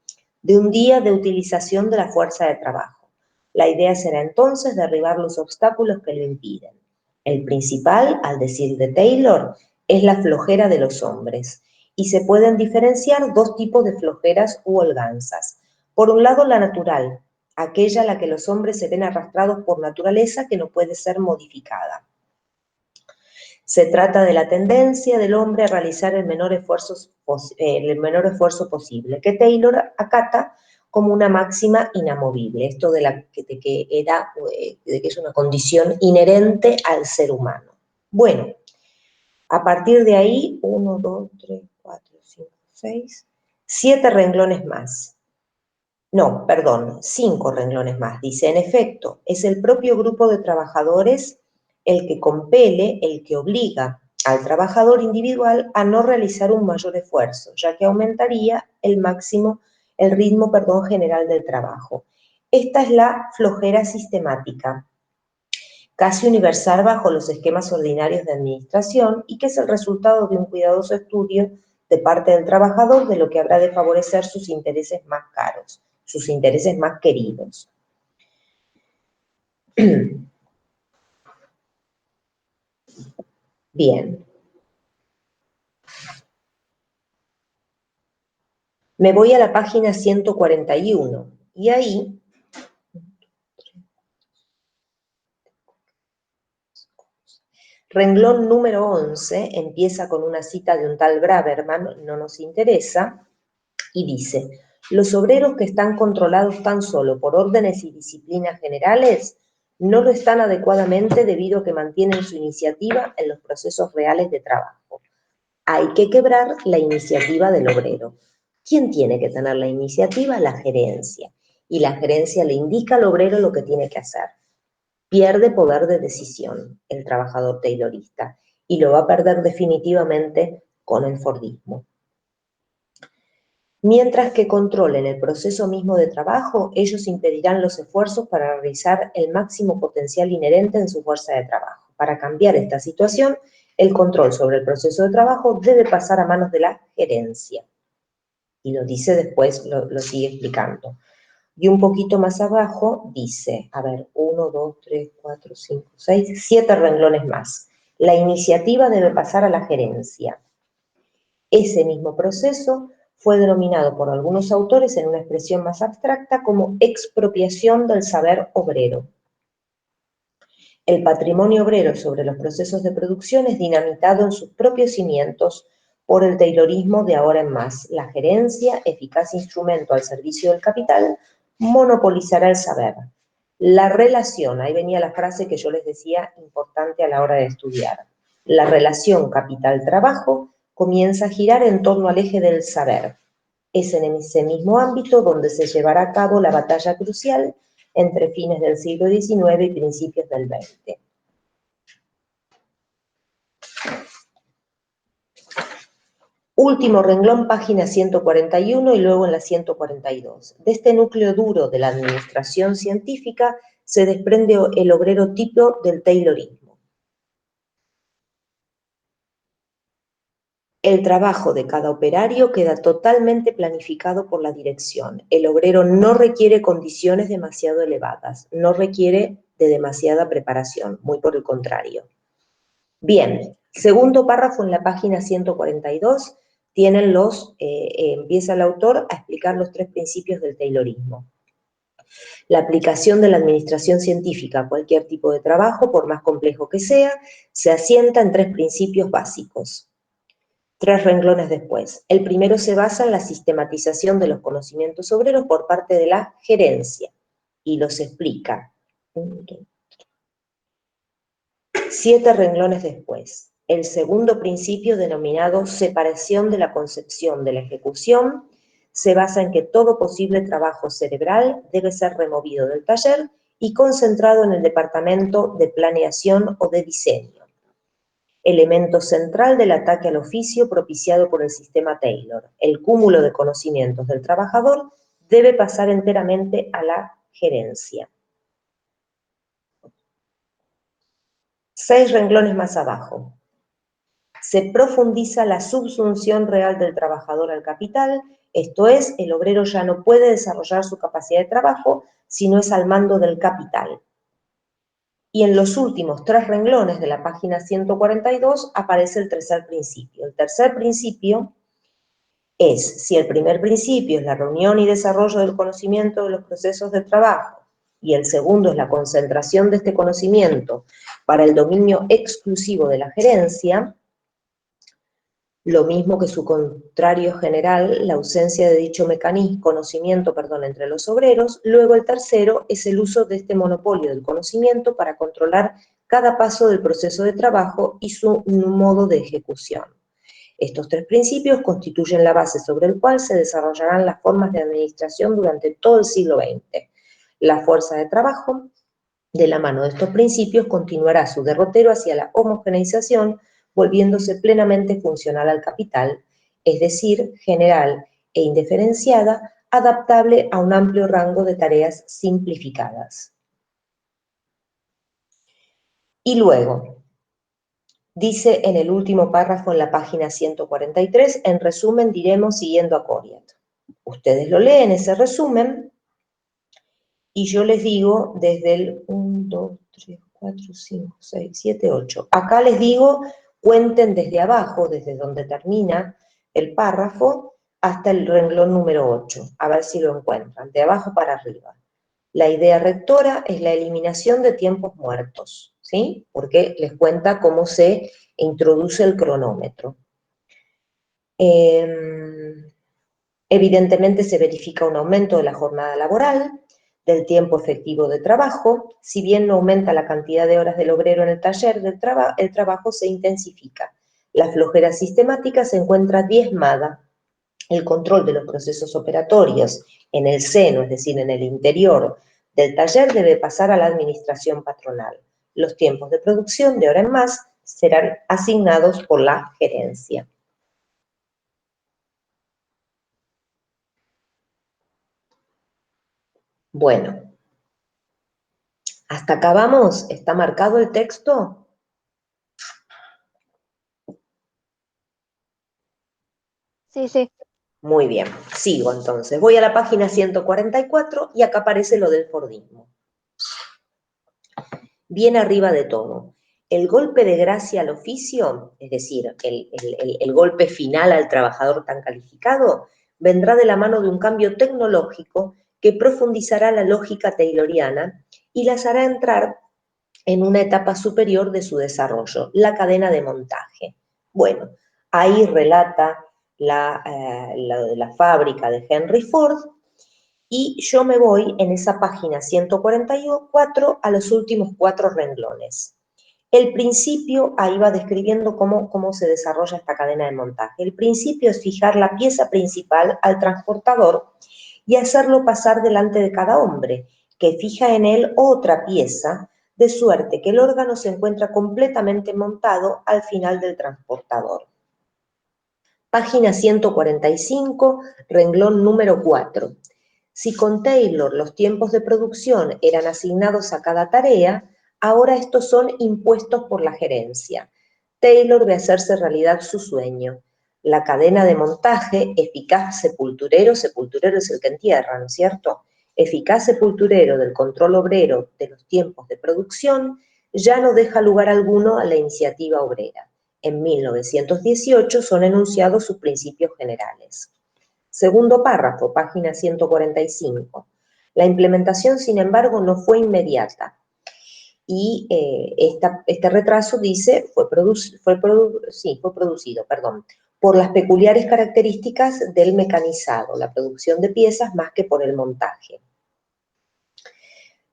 de un día de utilización de la fuerza de trabajo. La idea será entonces derribar los obstáculos que lo impiden. El principal, al decir de Taylor, es la flojera de los hombres, y se pueden diferenciar dos tipos de flojeras u holganzas. Por un lado, la natural, aquella a la que los hombres se ven arrastrados por naturaleza, que no puede ser modificada. Se trata de la tendencia del hombre a realizar el menor esfuerzo posible, que Taylor acata como una máxima inamovible, esto de que es una condición inherente al ser humano. Bueno, a partir de ahí, 1, 2, 3, 4, 5, 6, 7 renglones más. No, perdón, 5 renglones más. Dice, en efecto, es el propio grupo de trabajadores el que compele, el que obliga al trabajador individual a no realizar un mayor esfuerzo, ya que aumentaría el ritmo general del trabajo. Esta es la flojera sistemática, casi universal bajo los esquemas ordinarios de administración y que es el resultado de un cuidadoso estudio de parte del trabajador de lo que habrá de favorecer sus intereses más caros, sus intereses más queridos. Bien. Me voy a la página 141 y ahí renglón número 11 empieza con una cita de un tal Braverman, no nos interesa, y dice, los obreros que están controlados tan solo por órdenes y disciplinas generales no lo están adecuadamente debido a que mantienen su iniciativa en los procesos reales de trabajo. Hay que quebrar la iniciativa del obrero. ¿Quién tiene que tener la iniciativa? La gerencia. Y la gerencia le indica al obrero lo que tiene que hacer. Pierde poder de decisión el trabajador taylorista y lo va a perder definitivamente con el fordismo. Mientras que controlen el proceso mismo de trabajo, ellos impedirán los esfuerzos para realizar el máximo potencial inherente en su fuerza de trabajo. Para cambiar esta situación, el control sobre el proceso de trabajo debe pasar a manos de la gerencia. Y lo dice después, lo sigue explicando. Y un poquito más abajo dice, 1, 2, 3, 4, 5, 6, 7 renglones más. La iniciativa debe pasar a la gerencia. Ese mismo proceso fue denominado por algunos autores en una expresión más abstracta como expropiación del saber obrero. El patrimonio obrero sobre los procesos de producción es dinamitado en sus propios cimientos por el taylorismo de ahora en más. La gerencia, eficaz instrumento al servicio del capital, monopolizará el saber. La relación, ahí venía la frase que yo les decía importante a la hora de estudiar. La relación capital-trabajo comienza a girar en torno al eje del saber. Es en ese mismo ámbito donde se llevará a cabo la batalla crucial entre fines del siglo XIX y principios del XX. Último renglón, página 141 y luego en la 142. De este núcleo duro de la administración científica se desprende el obrero tipo del taylorismo. El trabajo de cada operario queda totalmente planificado por la dirección. El obrero no requiere condiciones demasiado elevadas, no requiere de demasiada preparación, muy por el contrario. Bien, segundo párrafo en la página 142, tienen empieza el autor a explicar los 3 principios del Taylorismo. La aplicación de la administración científica a cualquier tipo de trabajo, por más complejo que sea, se asienta en 3 principios básicos. 3 renglones después. El primero se basa en la sistematización de los conocimientos obreros por parte de la gerencia, y los explica. 7 renglones después. El segundo principio, denominado separación de la concepción de la ejecución, se basa en que todo posible trabajo cerebral debe ser removido del taller y concentrado en el departamento de planeación o de diseño. Elemento central del ataque al oficio propiciado por el sistema Taylor. El cúmulo de conocimientos del trabajador debe pasar enteramente a la gerencia. 6 renglones más abajo. Se profundiza la subsunción real del trabajador al capital, esto es, el obrero ya no puede desarrollar su capacidad de trabajo si no es al mando del capital. Y en los últimos 3 renglones de la página 142 aparece el tercer principio. El tercer principio es, si el primer principio es la reunión y desarrollo del conocimiento de los procesos de trabajo, y el segundo es la concentración de este conocimiento para el dominio exclusivo de la gerencia, lo mismo que su contrario general, la ausencia de dicho conocimiento entre los obreros. Luego el tercero es el uso de este monopolio del conocimiento para controlar cada paso del proceso de trabajo y su modo de ejecución. Estos 3 principios constituyen la base sobre el cual se desarrollarán las formas de administración durante todo el siglo XX. La fuerza de trabajo, de la mano de estos principios, continuará su derrotero hacia la homogeneización, volviéndose plenamente funcional al capital, es decir, general e indiferenciada, adaptable a un amplio rango de tareas simplificadas. Y luego, dice en el último párrafo en la página 143, en resumen diremos siguiendo a Coriat. Ustedes lo leen ese resumen y yo les digo desde el 1, 2, 3, 4, 5, 6, 7, 8. Acá les digo, cuenten desde abajo, desde donde termina el párrafo, hasta el renglón número 8, a ver si lo encuentran, de abajo para arriba. La idea rectora es la eliminación de tiempos muertos, ¿sí? Porque les cuenta cómo se introduce el cronómetro. Evidentemente se verifica un aumento de la jornada laboral, del tiempo efectivo de trabajo. Si bien no aumenta la cantidad de horas del obrero en el taller, el trabajo se intensifica. La flojera sistemática se encuentra diezmada. El control de los procesos operatorios en el seno, es decir, en el interior del taller, debe pasar a la administración patronal. Los tiempos de producción de hora en más serán asignados por la gerencia. Bueno, ¿hasta acá vamos? ¿Está marcado el texto?
Sí, sí.
Muy bien, sigo entonces. Voy a la página 144 y acá aparece lo del Fordismo. Bien arriba de todo. El golpe de gracia al oficio, es decir, el golpe final al trabajador tan calificado, vendrá de la mano de un cambio tecnológico que profundizará la lógica tayloriana y las hará entrar en una etapa superior de su desarrollo, la cadena de montaje. Bueno, ahí relata la fábrica de Henry Ford, y yo me voy en esa página 144 a los últimos 4 renglones. El principio, ahí va describiendo cómo se desarrolla esta cadena de montaje. El principio es fijar la pieza principal al transportador y hacerlo pasar delante de cada hombre, que fija en él otra pieza, de suerte que el órgano se encuentra completamente montado al final del transportador. Página 145, renglón número 4. Si con Taylor los tiempos de producción eran asignados a cada tarea, ahora estos son impuestos por la gerencia. Taylor ve hacerse realidad su sueño. La cadena de montaje, eficaz sepulturero, sepulturero es el que entierra, ¿no es cierto? Eficaz sepulturero del control obrero de los tiempos de producción, ya no deja lugar alguno a la iniciativa obrera. En 1918 son enunciados sus principios generales. Segundo párrafo, página 145. La implementación, sin embargo, no fue inmediata. Y este retraso, dice, fue producido por las peculiares características del mecanizado, la producción de piezas más que por el montaje.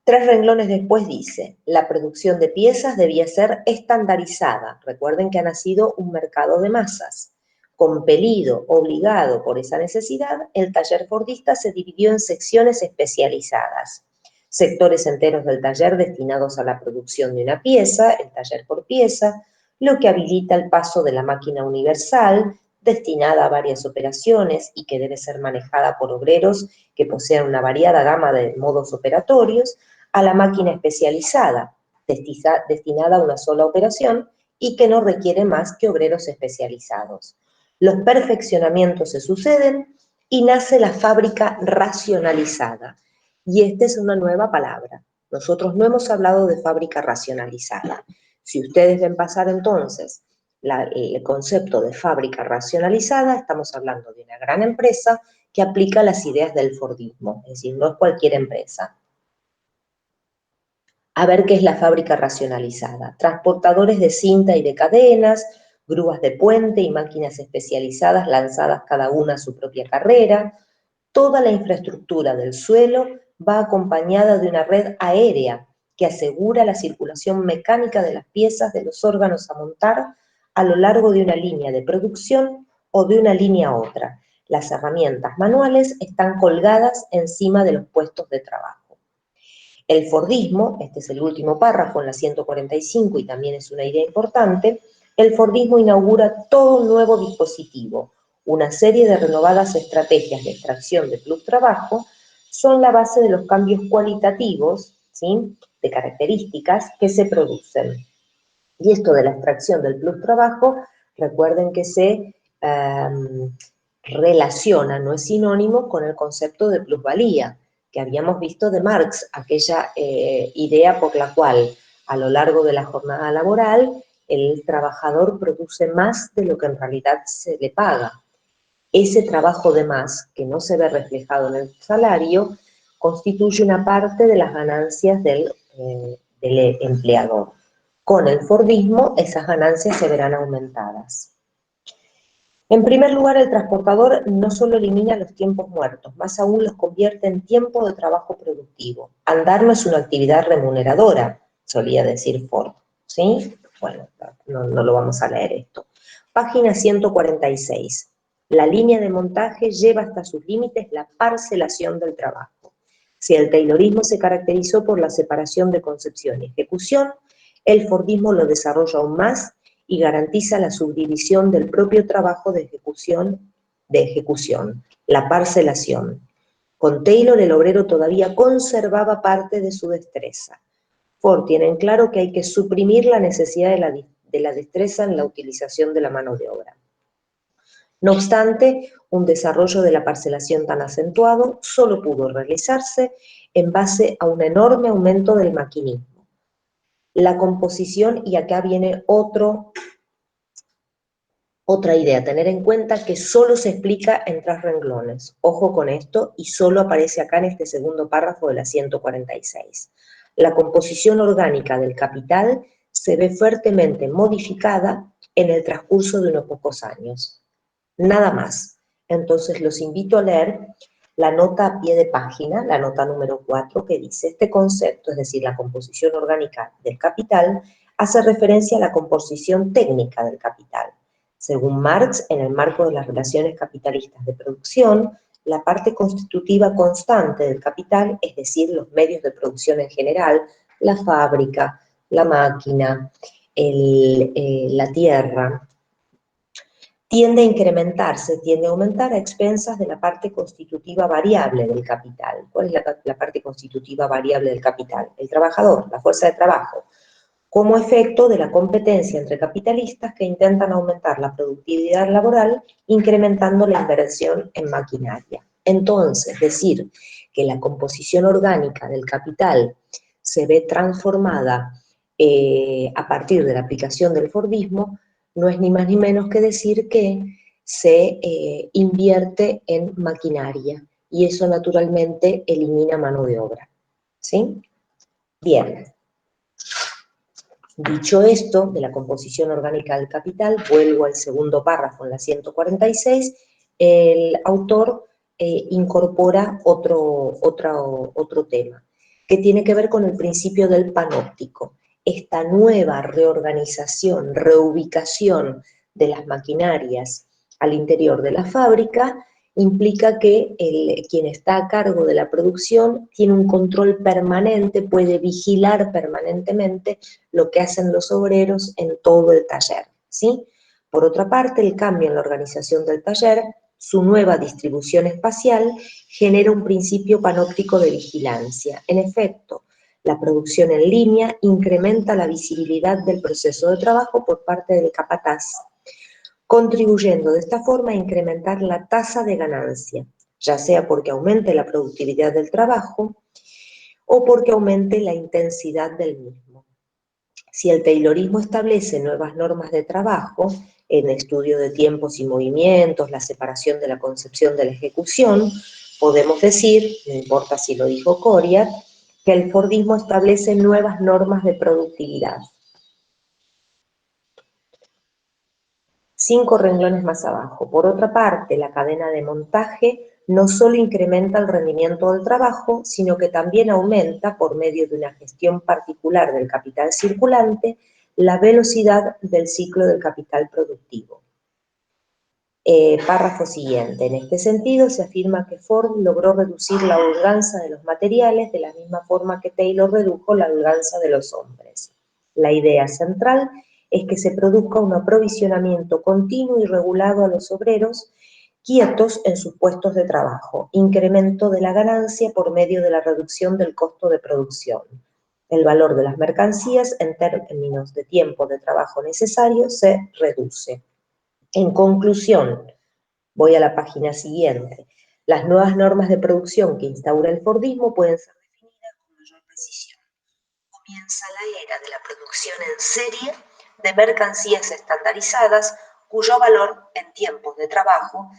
3 renglones después dice, la producción de piezas debía ser estandarizada. Recuerden que ha nacido un mercado de masas. Compelido, obligado por esa necesidad, el taller fordista se dividió en secciones especializadas. Sectores enteros del taller destinados a la producción de una pieza, el taller por pieza, lo que habilita el paso de la máquina universal, destinada a varias operaciones y que debe ser manejada por obreros que posean una variada gama de modos operatorios, a la máquina especializada, destinada a una sola operación y que no requiere más que obreros especializados. Los perfeccionamientos se suceden y nace la fábrica racionalizada. Y esta es una nueva palabra. Nosotros no hemos hablado de fábrica racionalizada. Si ustedes ven pasar entonces el concepto de fábrica racionalizada, estamos hablando de una gran empresa que aplica las ideas del Fordismo, es decir, no es cualquier empresa. A ver qué es la fábrica racionalizada. Transportadores de cinta y de cadenas, grúas de puente y máquinas especializadas lanzadas cada una a su propia carrera. Toda la infraestructura del suelo va acompañada de una red aérea que asegura la circulación mecánica de las piezas de los órganos a montar a lo largo de una línea de producción o de una línea a otra. Las herramientas manuales están colgadas encima de los puestos de trabajo. El Fordismo, este es el último párrafo en la 145 y también es una idea importante, el Fordismo inaugura todo un nuevo dispositivo. Una serie de renovadas estrategias de extracción de plus trabajo son la base de los cambios cualitativos, ¿sí?, de características que se producen. Y esto de la extracción del plus trabajo, recuerden que se relaciona, no es sinónimo con el concepto de plusvalía, que habíamos visto de Marx, aquella idea por la cual a lo largo de la jornada laboral el trabajador produce más de lo que en realidad se le paga. Ese trabajo de más, que no se ve reflejado en el salario, constituye una parte de las ganancias del empleador. Con el Fordismo, esas ganancias se verán aumentadas. En primer lugar, el transportador no solo elimina los tiempos muertos, más aún los convierte en tiempo de trabajo productivo. Andar no es una actividad remuneradora, solía decir Ford, ¿sí? Bueno, no lo vamos a leer esto. Página 146. La línea de montaje lleva hasta sus límites la parcelación del trabajo. Si el taylorismo se caracterizó por la separación de concepción y ejecución, el Fordismo lo desarrolla aún más y garantiza la subdivisión del propio trabajo de ejecución, la parcelación. Con Taylor el obrero todavía conservaba parte de su destreza. Ford tiene en claro que hay que suprimir la necesidad de la destreza en la utilización de la mano de obra. No obstante, un desarrollo de la parcelación tan acentuado solo pudo realizarse en base a un enorme aumento del maquinismo. La composición, y acá viene otra idea, tener en cuenta que solo se explica en 3 renglones. Ojo con esto, y solo aparece acá en este segundo párrafo de la 146. La composición orgánica del capital se ve fuertemente modificada en el transcurso de unos pocos años. Nada más. Entonces los invito a leer la nota a pie de página, la nota número 4, que dice: este concepto, es decir, la composición orgánica del capital, hace referencia a la composición técnica del capital. Según Marx, en el marco de las relaciones capitalistas de producción, la parte constitutiva constante del capital, es decir, los medios de producción en general, la fábrica, la máquina, la tierra, tiende a incrementarse, tiende a aumentar a expensas de la parte constitutiva variable del capital. ¿Cuál es la parte constitutiva variable del capital? El trabajador, la fuerza de trabajo. como efecto de la competencia entre capitalistas que intentan aumentar la productividad laboral incrementando la inversión en maquinaria. Entonces, decir que la composición orgánica del capital se ve transformada a partir de la aplicación del Fordismo no es ni más ni menos que decir que se invierte en maquinaria y eso naturalmente elimina mano de obra. ¿Sí? Bien. Dicho esto, de la composición orgánica del capital, vuelvo al segundo párrafo en la 146, el autor incorpora otro tema, que tiene que ver con el principio del panóptico. Esta nueva reorganización, reubicación de las maquinarias al interior de la fábrica implica que quien está a cargo de la producción tiene un control permanente, puede vigilar permanentemente lo que hacen los obreros en todo el taller, ¿sí? Por otra parte, el cambio en la organización del taller, su nueva distribución espacial, genera un principio panóptico de vigilancia. En efecto, la producción en línea incrementa la visibilidad del proceso de trabajo por parte del capataz, contribuyendo de esta forma a incrementar la tasa de ganancia, ya sea porque aumente la productividad del trabajo o porque aumente la intensidad del mismo. Si el taylorismo establece nuevas normas de trabajo, en estudio de tiempos y movimientos, la separación de la concepción de la ejecución, podemos decir, no importa si lo dijo Coria, que el Fordismo establece nuevas normas de productividad. 5 renglones más abajo. Por otra parte, la cadena de montaje no solo incrementa el rendimiento del trabajo, sino que también aumenta, por medio de una gestión particular del capital circulante, la velocidad del ciclo del capital productivo. Párrafo siguiente. En este sentido, se afirma que Ford logró reducir la holganza de los materiales de la misma forma que Taylor redujo la holganza de los hombres. La idea central es que se produzca un aprovisionamiento continuo y regulado a los obreros quietos en sus puestos de trabajo, incremento de la ganancia por medio de la reducción del costo de producción. El valor de las mercancías en términos de tiempo de trabajo necesario se reduce. En conclusión, voy a la página siguiente. Las nuevas normas de producción que instaura el Fordismo pueden ser definidas con mayor precisión. Comienza la era de la producción en serie de mercancías estandarizadas cuyo valor en tiempos de trabajo,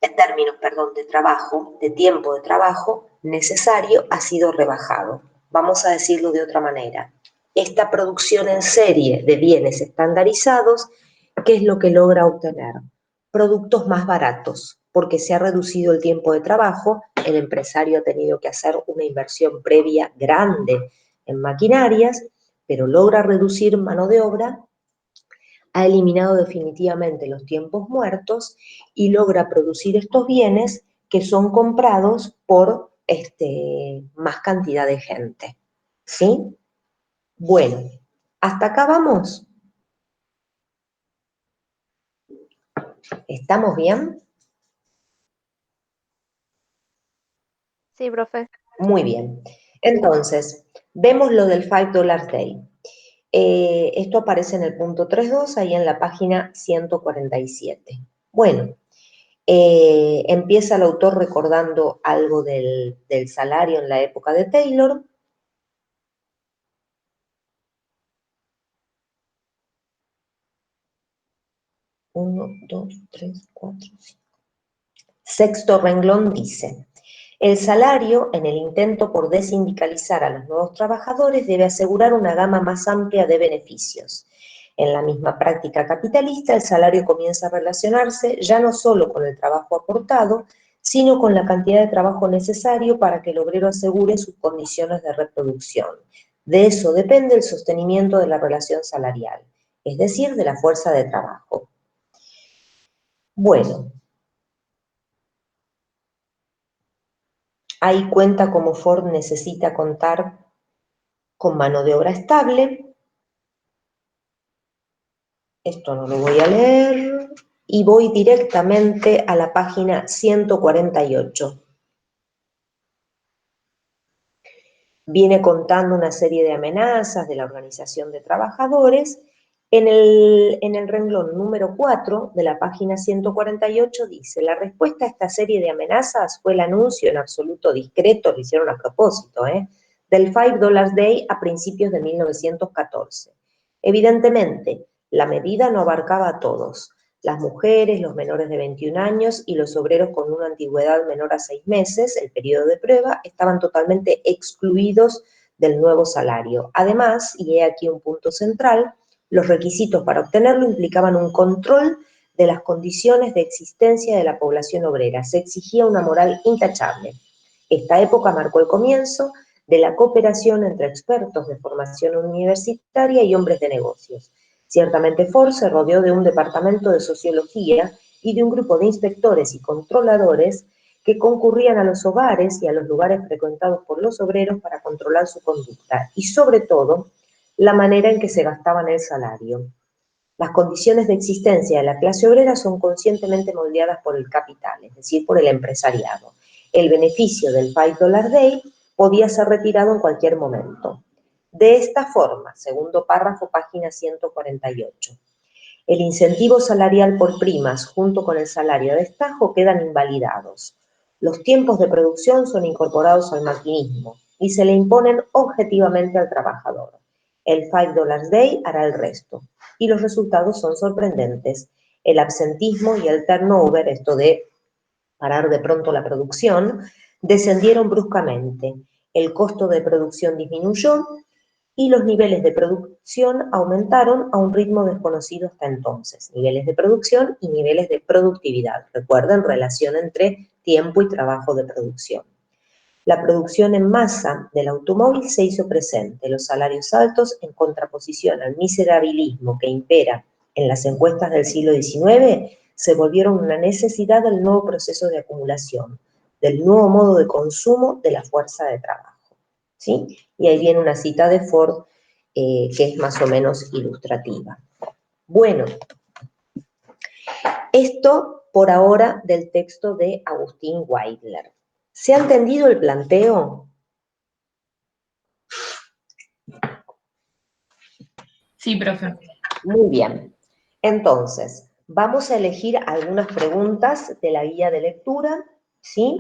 en términos, de tiempo de trabajo necesario ha sido rebajado. Vamos a decirlo de otra manera. Esta producción en serie de bienes estandarizados, ¿qué es lo que logra obtener? Productos más baratos, porque se ha reducido el tiempo de trabajo, el empresario ha tenido que hacer una inversión previa grande en maquinarias, pero logra reducir mano de obra, ha eliminado definitivamente los tiempos muertos y logra producir estos bienes que son comprados por más cantidad de gente. ¿Sí? Bueno, ¿hasta acá vamos? ¿Estamos bien?
Sí, profe.
Muy bien. Entonces, vemos lo del $5 Day. Esto aparece en el punto 3.2, ahí en la página 147. Bueno, empieza el autor recordando algo del salario en la época de Taylor. Uno, dos, tres, cuatro, cinco. Sexto renglón dice: el salario, en el intento por desindicalizar a los nuevos trabajadores, debe asegurar una gama más amplia de beneficios. En la misma práctica capitalista, el salario comienza a relacionarse ya no solo con el trabajo aportado, sino con la cantidad de trabajo necesario para que el obrero asegure sus condiciones de reproducción. De eso depende el sostenimiento de la relación salarial, es decir, de la fuerza de trabajo. Bueno, ahí cuenta cómo Ford necesita contar con mano de obra estable. Esto no lo voy a leer y voy directamente a la página 148. viene contando una serie de amenazas de la Organización de Trabajadores. En el renglón número 4 de la página 148 dice: la respuesta a esta serie de amenazas fue el anuncio en absoluto discreto, lo hicieron a propósito, del $5 Day a principios de 1914. Evidentemente, la medida no abarcaba a todos. Las mujeres, los menores de 21 años y los obreros con una antigüedad menor a 6 meses, el periodo de prueba, estaban totalmente excluidos del nuevo salario. Además, y he aquí un punto central, los requisitos para obtenerlo implicaban un control de las condiciones de existencia de la población obrera. Se exigía una moral intachable. Esta época marcó el comienzo de la cooperación entre expertos de formación universitaria y hombres de negocios. Ciertamente Ford se rodeó de un departamento de sociología y de un grupo de inspectores y controladores que concurrían a los hogares y a los lugares frecuentados por los obreros para controlar su conducta y, sobre todo, la manera en que se gastaban el salario. Las condiciones de existencia de la clase obrera son conscientemente moldeadas por el capital, es decir, por el empresariado. El beneficio del $5 Day podía ser retirado en cualquier momento. De esta forma, segundo párrafo, página 148, el incentivo salarial por primas junto con el salario de destajo quedan invalidados. Los tiempos de producción son incorporados al maquinismo y se le imponen objetivamente al trabajador. El $5 Day hará el resto y los resultados son sorprendentes. El absentismo y el turnover, esto de parar de pronto la producción, descendieron bruscamente. El costo de producción disminuyó y los niveles de producción aumentaron a un ritmo desconocido hasta entonces. Niveles de producción y niveles de productividad. Recuerden, relación entre tiempo y trabajo de producción. La producción en masa del automóvil se hizo presente. Los salarios altos, en contraposición al miserabilismo que impera en las encuestas del siglo XIX, se volvieron una necesidad del nuevo proceso de acumulación, del nuevo modo de consumo de la fuerza de trabajo. ¿Sí? Y ahí viene una cita de Ford que es más o menos ilustrativa. Bueno, esto por ahora del texto de Agustín Weidler. ¿Se ha entendido el planteo?
Sí, profe.
Muy bien. Entonces, vamos a elegir algunas preguntas de la guía de lectura, ¿sí?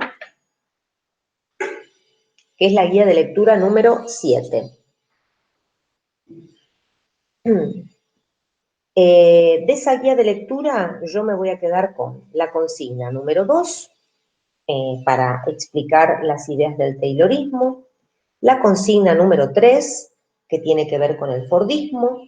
Que es la guía de lectura número 7. De esa guía de lectura yo me voy a quedar con la consigna número 2, para explicar las ideas del taylorismo, la consigna número 3, que tiene que ver con el fordismo,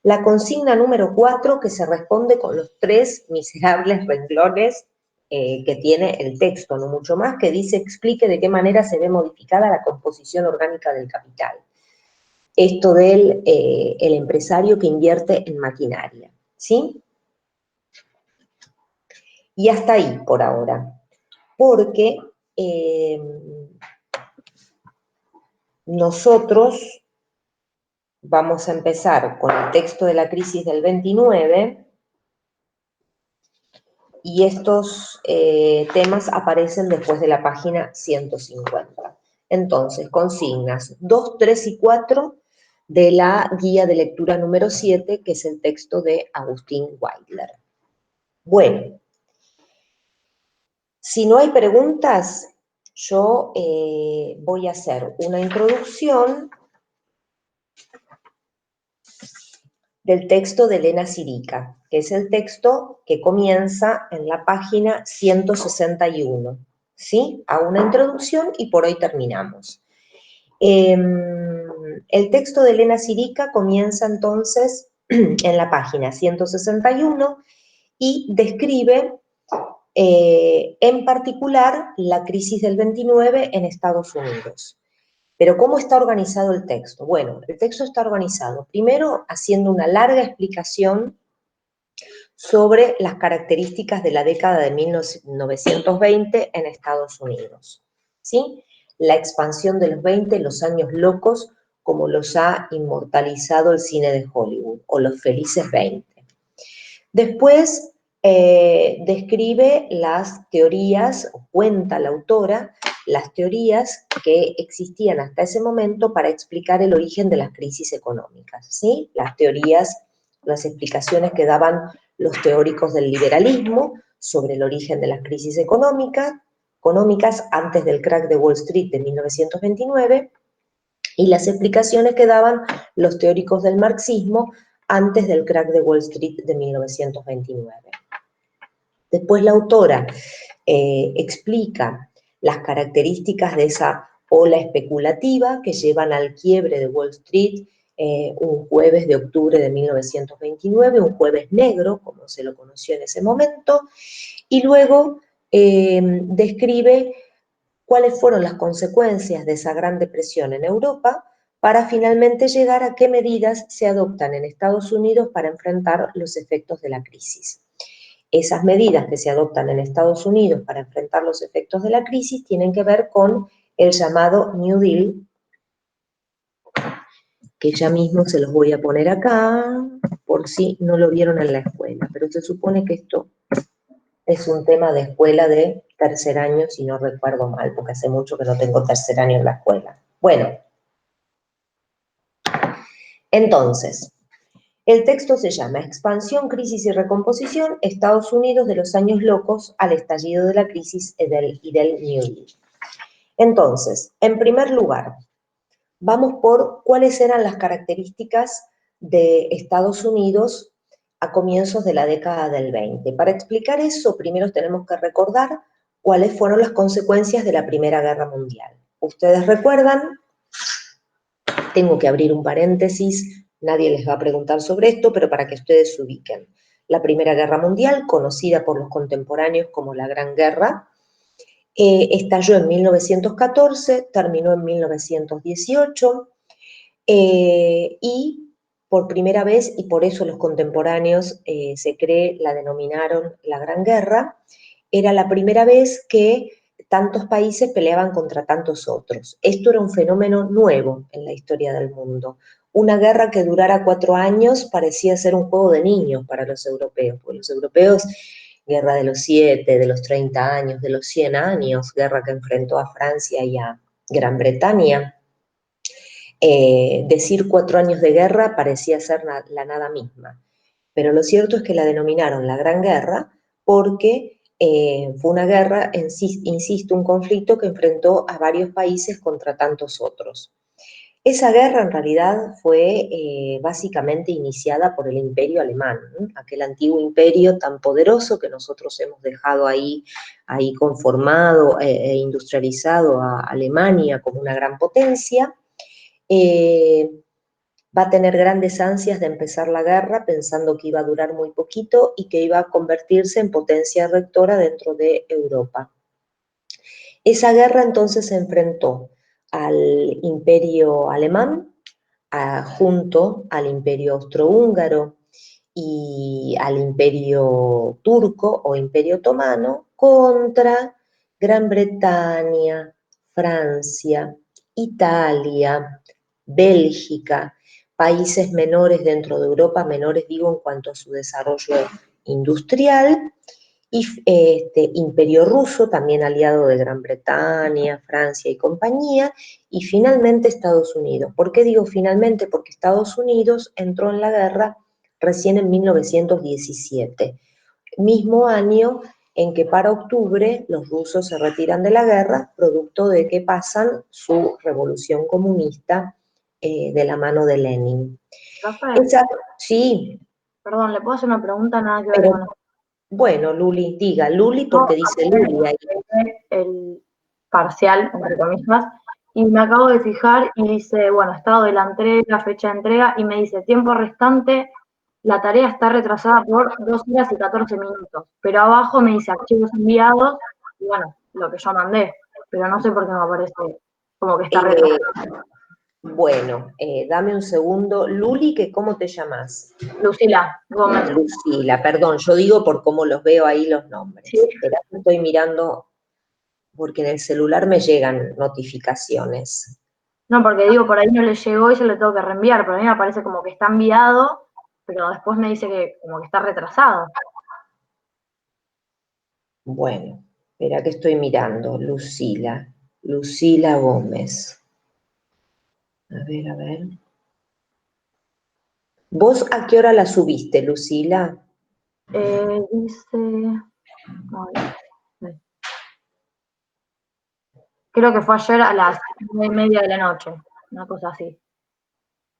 la consigna número 4, que se responde con los 3 miserables renglones que tiene el texto, no mucho más, que dice: explique de qué manera se ve modificada la composición orgánica del capital. Esto del el empresario que invierte en maquinaria, ¿sí? Y hasta ahí por ahora, porque nosotros vamos a empezar con el texto de la crisis del 29 y estos temas aparecen después de la página 150. Entonces, consignas 2, 3 y 4 de la guía de lectura número 7, que es el texto de Agustín Weidler. Bueno, si no hay preguntas, yo voy a hacer una introducción del texto de Elena Sirica, que es el texto que comienza en la página 161. ¿Sí? Hago una introducción y por hoy terminamos. El texto de Elena Sirica comienza entonces en la página 161 y describe en particular la crisis del 29 en Estados Unidos. Pero ¿cómo está organizado el texto? Bueno, el texto está organizado primero haciendo una larga explicación sobre las características de la década de 1920 en Estados Unidos, ¿sí? La expansión de los 20, los años locos, como los ha inmortalizado el cine de Hollywood, o los felices 20. Después describe las teorías, o cuenta la autora, las teorías que existían hasta ese momento para explicar el origen de las crisis económicas, ¿sí? Las teorías, las explicaciones que daban los teóricos del liberalismo sobre el origen de las crisis económicas antes del crack de Wall Street de 1929, y las explicaciones que daban los teóricos del marxismo antes del crack de Wall Street de 1929. Después la autora explica las características de esa ola especulativa que llevan al quiebre de Wall Street un jueves de octubre de 1929, un jueves negro, como se lo conoció en ese momento, y luego describe cuáles fueron las consecuencias de esa gran depresión en Europa para finalmente llegar a qué medidas se adoptan en Estados Unidos para enfrentar los efectos de la crisis. Esas medidas que se adoptan en Estados Unidos para enfrentar los efectos de la crisis tienen que ver con el llamado New Deal, que ya mismo se los voy a poner acá, por si no lo vieron en la escuela, pero se supone que esto es un tema de escuela de tercer año, si no recuerdo mal, porque hace mucho que no tengo tercer año en la escuela. Bueno, entonces, el texto se llama Expansión, Crisis y Recomposición, Estados Unidos de los años locos al estallido de la crisis y del New Deal. Entonces, en primer lugar, vamos por cuáles eran las características de Estados Unidos a comienzos de la década del 20. Para explicar eso, primero tenemos que recordar cuáles fueron las consecuencias de la Primera Guerra Mundial. Ustedes recuerdan, tengo que abrir un paréntesis, nadie les va a preguntar sobre esto, pero para que ustedes se ubiquen. La Primera Guerra Mundial, conocida por los contemporáneos como la Gran Guerra, estalló en 1914, terminó en 1918, y por primera vez, y por eso los contemporáneos se cree, la denominaron la Gran Guerra, era la primera vez que tantos países peleaban contra tantos otros. Esto era un fenómeno nuevo en la historia del mundo. Una guerra que durara 4 años parecía ser un juego de niños para los europeos, porque los europeos, guerra de los 7, de los 30 años, de los 100 años, guerra que enfrentó a Francia y a Gran Bretaña. Decir 4 años de guerra parecía ser la nada misma, pero lo cierto es que la denominaron la Gran Guerra porque fue una guerra, insisto, un conflicto que enfrentó a varios países contra tantos otros. Esa guerra en realidad fue básicamente iniciada por el Imperio Alemán, ¿no? Aquel antiguo imperio tan poderoso que nosotros hemos dejado ahí conformado e industrializado a Alemania como una gran potencia. Va a tener grandes ansias de empezar la guerra pensando que iba a durar muy poquito y que iba a convertirse en potencia rectora dentro de Europa. Esa guerra entonces se enfrentó al imperio alemán, junto al imperio austrohúngaro y al imperio turco o imperio otomano contra Gran Bretaña, Francia, Italia, Bélgica, países menores dentro de Europa, menores digo en cuanto a su desarrollo industrial, y Imperio Ruso, también aliado de Gran Bretaña, Francia y compañía, y finalmente Estados Unidos. ¿Por qué digo finalmente? Porque Estados Unidos entró en la guerra recién en 1917, mismo año en que para octubre los rusos se retiran de la guerra, producto de que pasan su revolución comunista de la mano de Lenin.
Profe,
Sí,
perdón, ¿le puedo hacer una pregunta nada que ver
pero
con eso?
bueno, Luli, diga Luli porque dice Luli ahí.
El parcial, entre comillas, y me acabo de fijar y dice, bueno, estado de la entrega, fecha de entrega, y me dice, tiempo restante, la tarea está retrasada por 2 horas y 14 minutos, pero abajo me dice archivos enviados, y bueno, lo que yo mandé, pero no sé por qué me aparece como que está retrasado.
Bueno, dame un segundo. Luli, ¿cómo te llamas?
Lucila Gómez.
Lucila, perdón, yo digo por cómo los veo ahí los nombres.
Sí.
Esperá, estoy mirando porque en el celular me llegan notificaciones.
No, porque digo, por ahí no le llegó y se le tengo que reenviar, pero a mí me parece como que está enviado, pero después me dice que como que está retrasado.
Bueno, espera que estoy mirando, Lucila. Lucila Gómez. A ver. ¿Vos a qué hora la subiste, Lucila?
Creo que fue ayer a las 9:30 de la noche, una cosa así.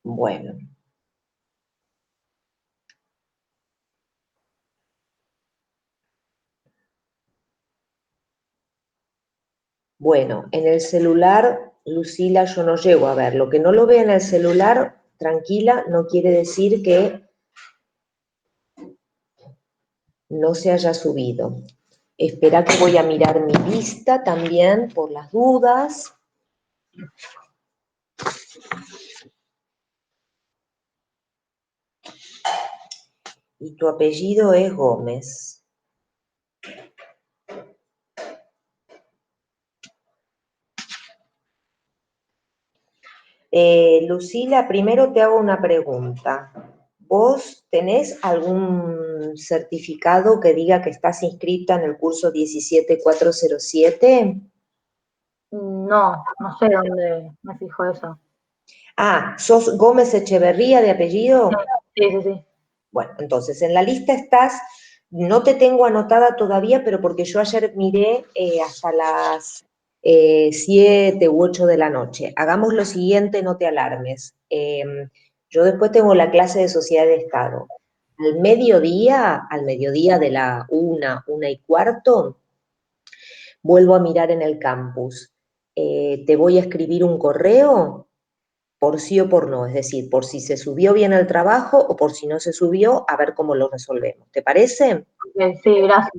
Bueno. Bueno, en el celular, Lucila, yo no llego a ver. Lo que no lo vea en el celular, tranquila, no quiere decir que no se haya subido. Espera que voy a mirar mi lista también por las dudas. Y tu apellido es Gómez. Lucila, primero te hago una pregunta. ¿Vos tenés algún certificado que diga que estás inscrita en el curso 17407?
No sé dónde me fijo eso.
Ah, ¿sos Gómez Echeverría de apellido?
Sí.
Bueno, entonces en la lista estás, no te tengo anotada todavía, pero porque yo ayer miré hasta las 7 u 8 de la noche. Hagamos lo siguiente, no te alarmes. Yo después tengo la clase de Sociedad de Estado. Al mediodía de la 1:15, vuelvo a mirar en el campus. Te voy a escribir un correo por sí o por no, es decir, por si se subió bien el trabajo o por si no se subió, a ver cómo lo resolvemos. ¿Te parece?
Sí, gracias.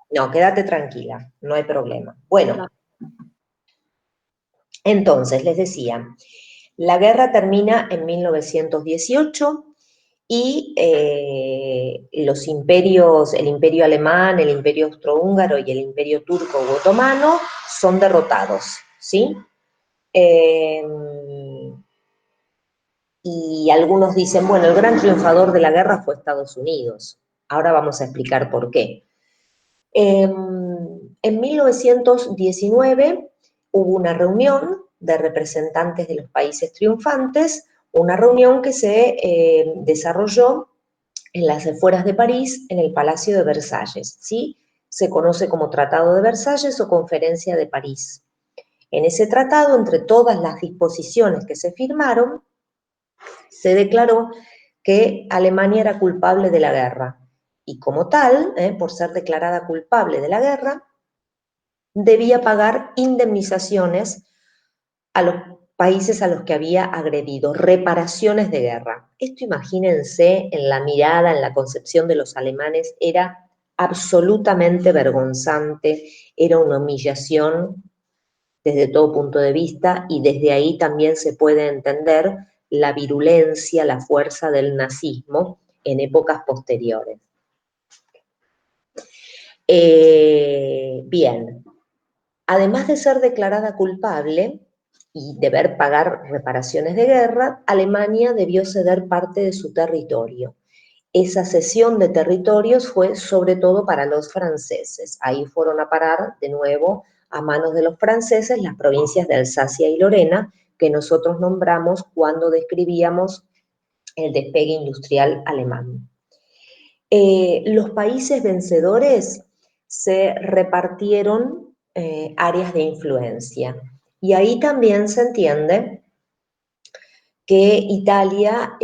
No, quédate tranquila, no hay problema. Bueno, entonces les decía, la guerra termina en 1918 y los imperios, el imperio alemán, el imperio austrohúngaro y el imperio turco u otomano son derrotados, ¿sí? Y algunos dicen, bueno, el gran triunfador de la guerra fue Estados Unidos. Ahora vamos a explicar por qué. En 1919 hubo una reunión de representantes de los países triunfantes, una reunión que se desarrolló en las afueras de París, en el Palacio de Versalles, ¿sí? Se conoce como Tratado de Versalles o Conferencia de París. En ese tratado, entre todas las disposiciones que se firmaron, se declaró que Alemania era culpable de la guerra y como tal, por ser declarada culpable de la guerra, debía pagar indemnizaciones a los países a los que había agredido, reparaciones de guerra. Esto, imagínense, en la mirada, en la concepción de los alemanes, era absolutamente vergonzante, era una humillación desde todo punto de vista y desde ahí también se puede entender la virulencia, la fuerza del nazismo en épocas posteriores. Bien, además de ser declarada culpable y deber pagar reparaciones de guerra, Alemania debió ceder parte de su territorio. Esa cesión de territorios fue sobre todo para los franceses. Ahí fueron a parar de nuevo a manos de los franceses las provincias de Alsacia y Lorena, que nosotros nombramos cuando describíamos el despegue industrial alemán. Los países vencedores se repartieron áreas de influencia y ahí también se entiende que Italia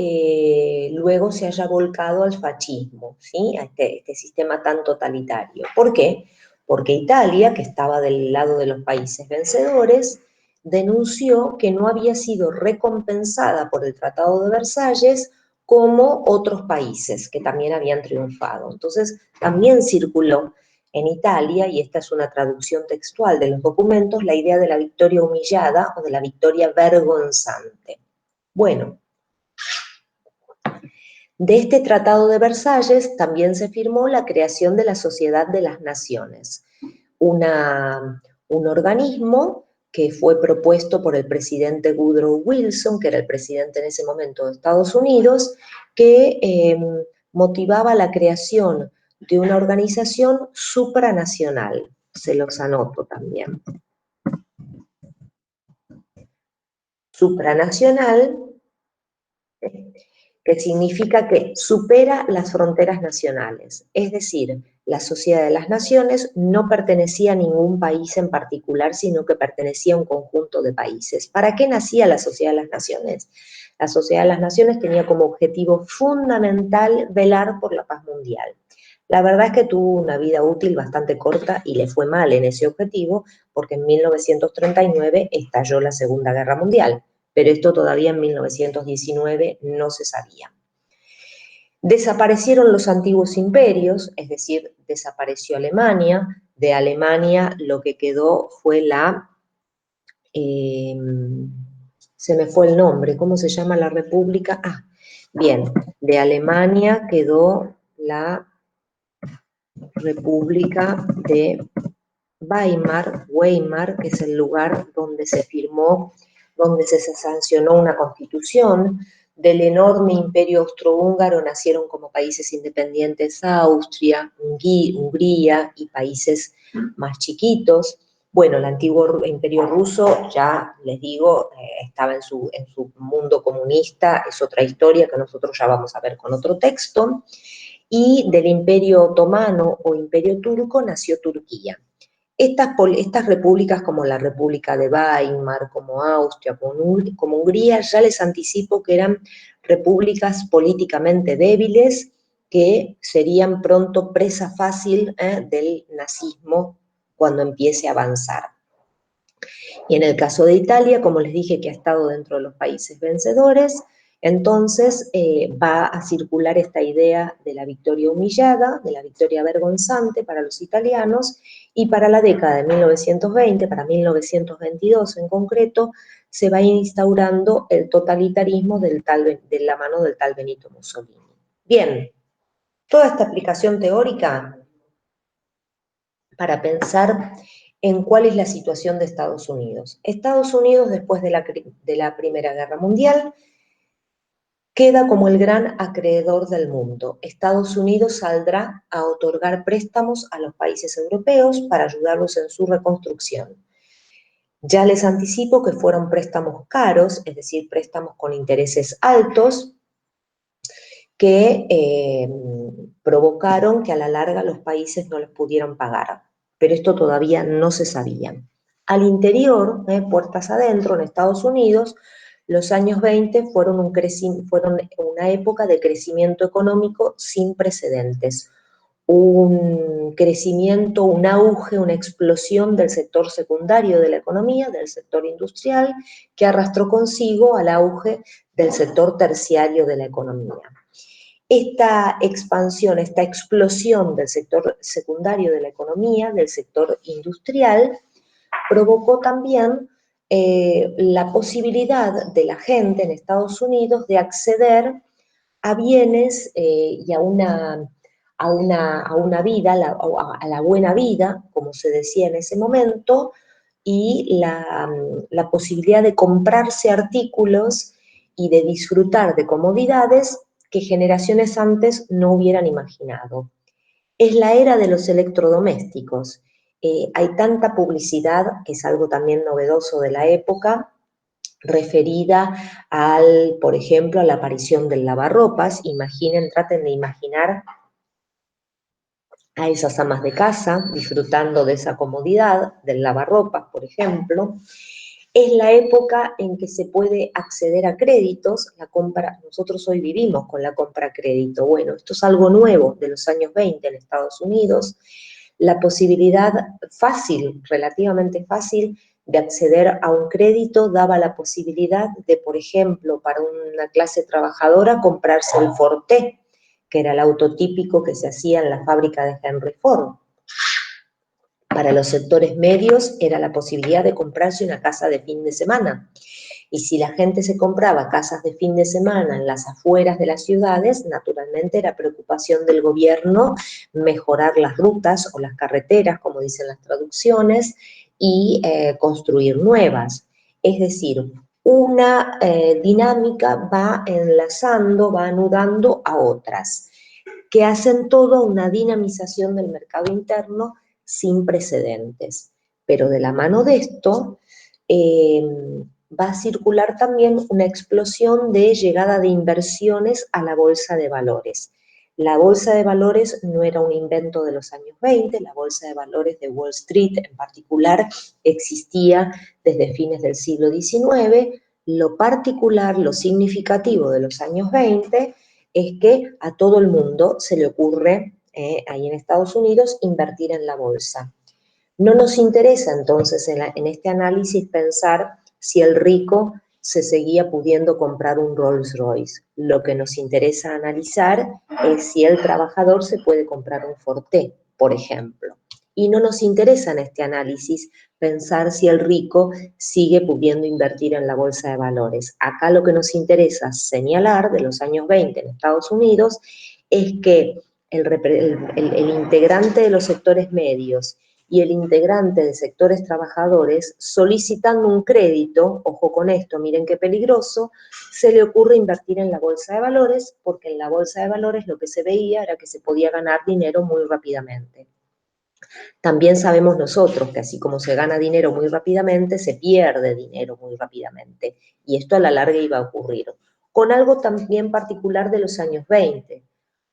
luego se haya volcado al fascismo, ¿sí? A este sistema tan totalitario. ¿Por qué? Porque Italia, que estaba del lado de los países vencedores, denunció que no había sido recompensada por el Tratado de Versalles como otros países que también habían triunfado. Entonces, también circuló en Italia, y esta es una traducción textual de los documentos, la idea de la victoria humillada o de la victoria vergonzante. Bueno, de este Tratado de Versalles también se firmó la creación de la Sociedad de las Naciones, un organismo que fue propuesto por el presidente Woodrow Wilson, que era el presidente en ese momento de Estados Unidos, que motivaba la creación de una organización supranacional. Se los anoto también. supranacional, que significa que supera las fronteras nacionales. Es decir, la Sociedad de las Naciones no pertenecía a ningún país en particular, sino que pertenecía a un conjunto de países. ¿Para qué nacía la Sociedad de las Naciones? La Sociedad de las Naciones tenía como objetivo fundamental velar por la paz mundial. La verdad es que tuvo una vida útil bastante corta y le fue mal en ese objetivo, porque en 1939 estalló la Segunda Guerra Mundial, pero esto todavía en 1919 no se sabía. Desaparecieron los antiguos imperios, es decir, desapareció Alemania. De Alemania lo que quedó fue se me fue el nombre, ¿cómo se llama la república? Bien, de Alemania quedó la República de Weimar, que es el lugar donde se firmó, donde se sancionó una constitución. Del enorme imperio austrohúngaro nacieron como países independientes Austria, Hungría y países más chiquitos. Bueno, el antiguo imperio ruso, ya les digo, estaba en su mundo comunista, es otra historia que nosotros ya vamos a ver con otro texto. Y del imperio otomano o imperio turco nació Turquía. Estas repúblicas como la República de Weimar, como Austria, como Hungría, ya les anticipo que eran repúblicas políticamente débiles que serían pronto presa fácil del nazismo cuando empiece a avanzar. Y en el caso de Italia, como les dije que ha estado dentro de los países vencedores, entonces va a circular esta idea de la victoria humillada, de la victoria vergonzante para los italianos, y para la década de 1920, para 1922 en concreto, se va instaurando el totalitarismo de la mano del tal Benito Mussolini. Bien, toda esta explicación teórica para pensar en cuál es la situación de Estados Unidos. Estados Unidos, después de la Primera Guerra Mundial, queda como el gran acreedor del mundo. Estados Unidos saldrá a otorgar préstamos a los países europeos para ayudarlos en su reconstrucción. Ya les anticipo que fueron préstamos caros, es decir, préstamos con intereses altos, que provocaron que a la larga los países no los pudieran pagar. Pero esto todavía no se sabía. Al interior, puertas adentro, en Estados Unidos, los años 20 fueron una época de crecimiento económico sin precedentes. Un crecimiento, un auge, una explosión del sector secundario de la economía, del sector industrial, que arrastró consigo al auge del sector terciario de la economía. Esta expansión, esta explosión del sector secundario de la economía, del sector industrial, provocó también la posibilidad de la gente en Estados Unidos de acceder a bienes y a una vida, a la buena vida, como se decía en ese momento, y la posibilidad de comprarse artículos y de disfrutar de comodidades que generaciones antes no hubieran imaginado. Es la era de los electrodomésticos. Hay tanta publicidad, que es algo también novedoso de la época, referida por ejemplo, a la aparición del lavarropas. Traten de imaginar a esas amas de casa disfrutando de esa comodidad del lavarropas, por ejemplo. Es la época en que se puede acceder a créditos, nosotros hoy vivimos con la compra a crédito. Bueno, esto es algo nuevo de los años 20 en Estados Unidos. La posibilidad fácil, relativamente fácil, de acceder a un crédito daba la posibilidad de, por ejemplo, para una clase trabajadora, comprarse el Forte, que era el auto típico que se hacía en la fábrica de Henry Ford. Para los sectores medios era la posibilidad de comprarse una casa de fin de semana. Y si la gente se compraba casas de fin de semana en las afueras de las ciudades, naturalmente era preocupación del gobierno mejorar las rutas o las carreteras, como dicen las traducciones, y construir nuevas. Es decir, una dinámica va enlazando, va anudando a otras, que hacen todo una dinamización del mercado interno sin precedentes. Pero de la mano de esto, va a circular también una explosión de llegada de inversiones a la bolsa de valores. La bolsa de valores no era un invento de los años 20, la bolsa de valores de Wall Street en particular existía desde fines del siglo XIX. Lo particular, lo significativo de los años 20 es que a todo el mundo se le ocurre, ahí en Estados Unidos, invertir en la bolsa. No nos interesa entonces en este análisis pensar si el rico se seguía pudiendo comprar un Rolls Royce. Lo que nos interesa analizar es si el trabajador se puede comprar un Forte, por ejemplo. Y no nos interesa en este análisis pensar si el rico sigue pudiendo invertir en la bolsa de valores. Acá lo que nos interesa señalar de los años 20 en Estados Unidos es que el integrante de los sectores medios y el integrante de sectores trabajadores solicitando un crédito, ojo con esto, miren qué peligroso, se le ocurre invertir en la bolsa de valores, porque en la bolsa de valores lo que se veía era que se podía ganar dinero muy rápidamente. También sabemos nosotros que así como se gana dinero muy rápidamente, se pierde dinero muy rápidamente, y esto a la larga iba a ocurrir, con algo también particular de los años 20.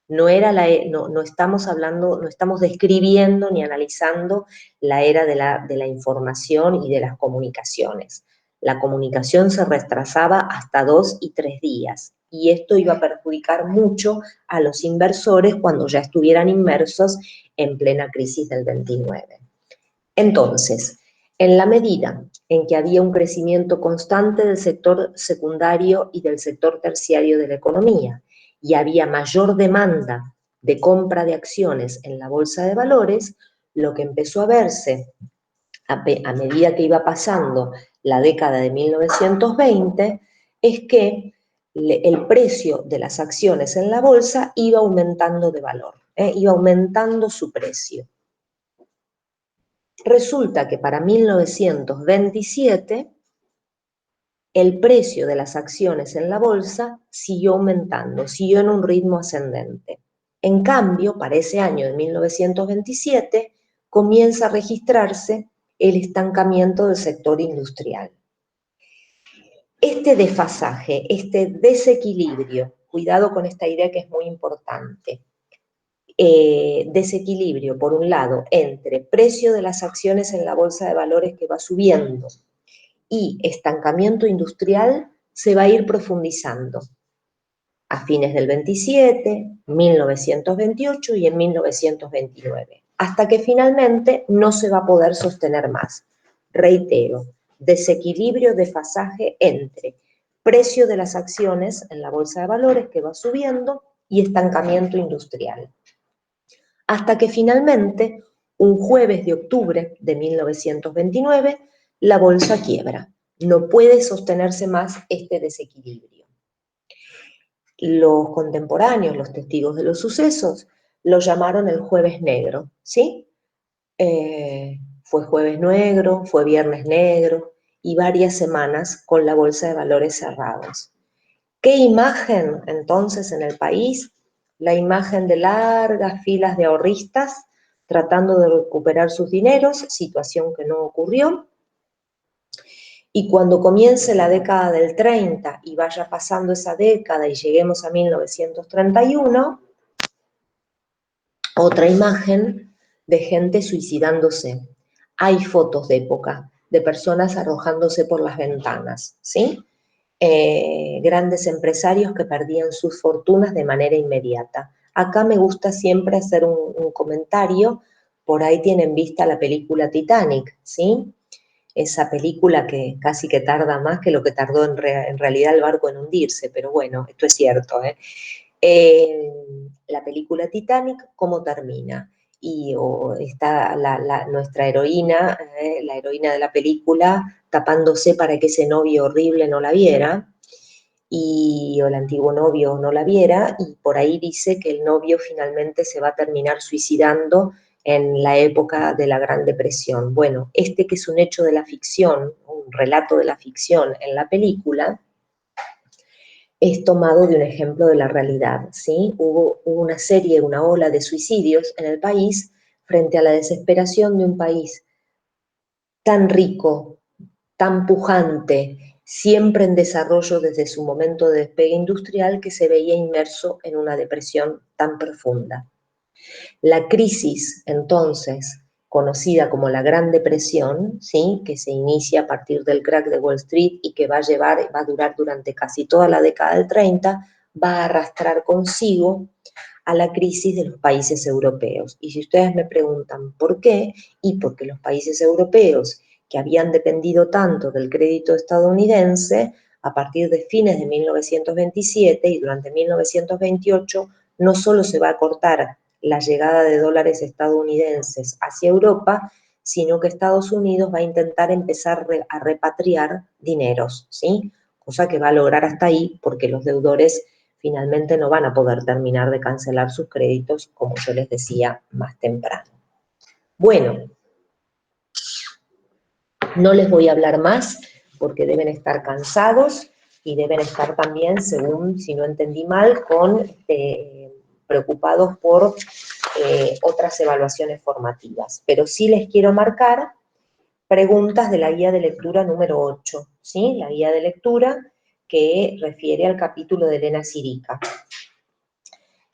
No estamos hablando, no estamos describiendo ni analizando la era de la información y de las comunicaciones. La comunicación se retrasaba hasta 2 y 3 días, y esto iba a perjudicar mucho a los inversores cuando ya estuvieran inmersos en plena crisis del 29. Entonces, en la medida en que había un crecimiento constante del sector secundario y del sector terciario de la economía, y había mayor demanda de compra de acciones en la bolsa de valores, lo que empezó a verse a medida que iba pasando la década de 1920 es que el precio de las acciones en la bolsa iba aumentando de valor, iba aumentando su precio. Resulta que para 1927 el precio de las acciones en la bolsa siguió aumentando, siguió en un ritmo ascendente. En cambio, para ese año de 1927 comienza a registrarse el estancamiento del sector industrial. Este desfasaje, este desequilibrio, cuidado con esta idea que es muy importante, desequilibrio, por un lado, entre precio de las acciones en la bolsa de valores que va subiendo y estancamiento industrial, se va a ir profundizando a fines del 27, 1928 y en 1929, hasta que finalmente no se va a poder sostener más. Reitero, desequilibrio, desfasaje entre precio de las acciones en la bolsa de valores que va subiendo y estancamiento industrial. Hasta que finalmente, un jueves de octubre de 1929, la bolsa quiebra. No puede sostenerse más este desequilibrio. Los contemporáneos, los testigos de los sucesos, lo llamaron el jueves negro, ¿sí? Fue jueves negro, fue viernes negro y varias semanas con la bolsa de valores cerrados. ¿Qué imagen entonces en el país? La imagen de largas filas de ahorristas tratando de recuperar sus dineros, situación que no ocurrió. Y cuando comience la década del 30 y vaya pasando esa década y lleguemos a 1931, otra imagen de gente suicidándose. Hay fotos de época de personas arrojándose por las ventanas, ¿sí? Grandes empresarios que perdían sus fortunas de manera inmediata. Acá me gusta siempre hacer un comentario, por ahí tienen vista la película Titanic, ¿sí? Esa película que casi que tarda más que lo que tardó en realidad el barco en hundirse, pero bueno, esto es cierto, la película Titanic, ¿cómo termina? Y está nuestra heroína, la heroína de la película, tapándose para que ese novio horrible no la viera, o el antiguo novio no la viera, y por ahí dice que el novio finalmente se va a terminar suicidando en la época de la Gran Depresión. Bueno, que es un hecho de la ficción, un relato de la ficción en la película, es tomado de un ejemplo de la realidad, ¿sí? Hubo una ola de suicidios en el país frente a la desesperación de un país tan rico, tan pujante, siempre en desarrollo desde su momento de despegue industrial, que se veía inmerso en una depresión tan profunda. La crisis, entonces, conocida como la Gran Depresión, ¿sí?, que se inicia a partir del crack de Wall Street y que va a durar durante casi toda la década del 30, va a arrastrar consigo a la crisis de los países europeos. Y si ustedes me preguntan por qué, y porque los países europeos que habían dependido tanto del crédito estadounidense, a partir de fines de 1927 y durante 1928, no solo se va a cortar la llegada de dólares estadounidenses hacia Europa, sino que Estados Unidos va a intentar empezar a repatriar dineros, ¿sí? Cosa que va a lograr hasta ahí porque los deudores finalmente no van a poder terminar de cancelar sus créditos, como yo les decía más temprano. Bueno, no les voy a hablar más porque deben estar cansados y deben estar también, según, si no entendí mal, preocupados por otras evaluaciones formativas. Pero sí les quiero marcar preguntas de la guía de lectura número 8, ¿sí? La guía de lectura que refiere al capítulo de Elena Sirica.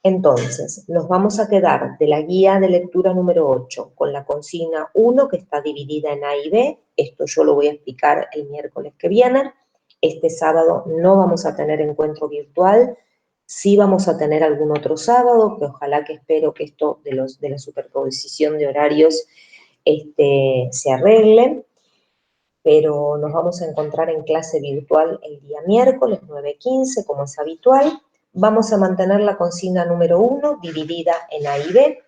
Entonces, nos vamos a quedar de la guía de lectura número 8 con la consigna 1, que está dividida en A y B. Esto yo lo voy a explicar el miércoles que viene. Este sábado no vamos a tener encuentro virtual. Sí vamos a tener algún otro sábado, que ojalá, que espero que esto de la superposición de horarios se arregle. Pero nos vamos a encontrar en clase virtual el día miércoles 9:15, como es habitual. Vamos a mantener la consigna número 1, dividida en A y B,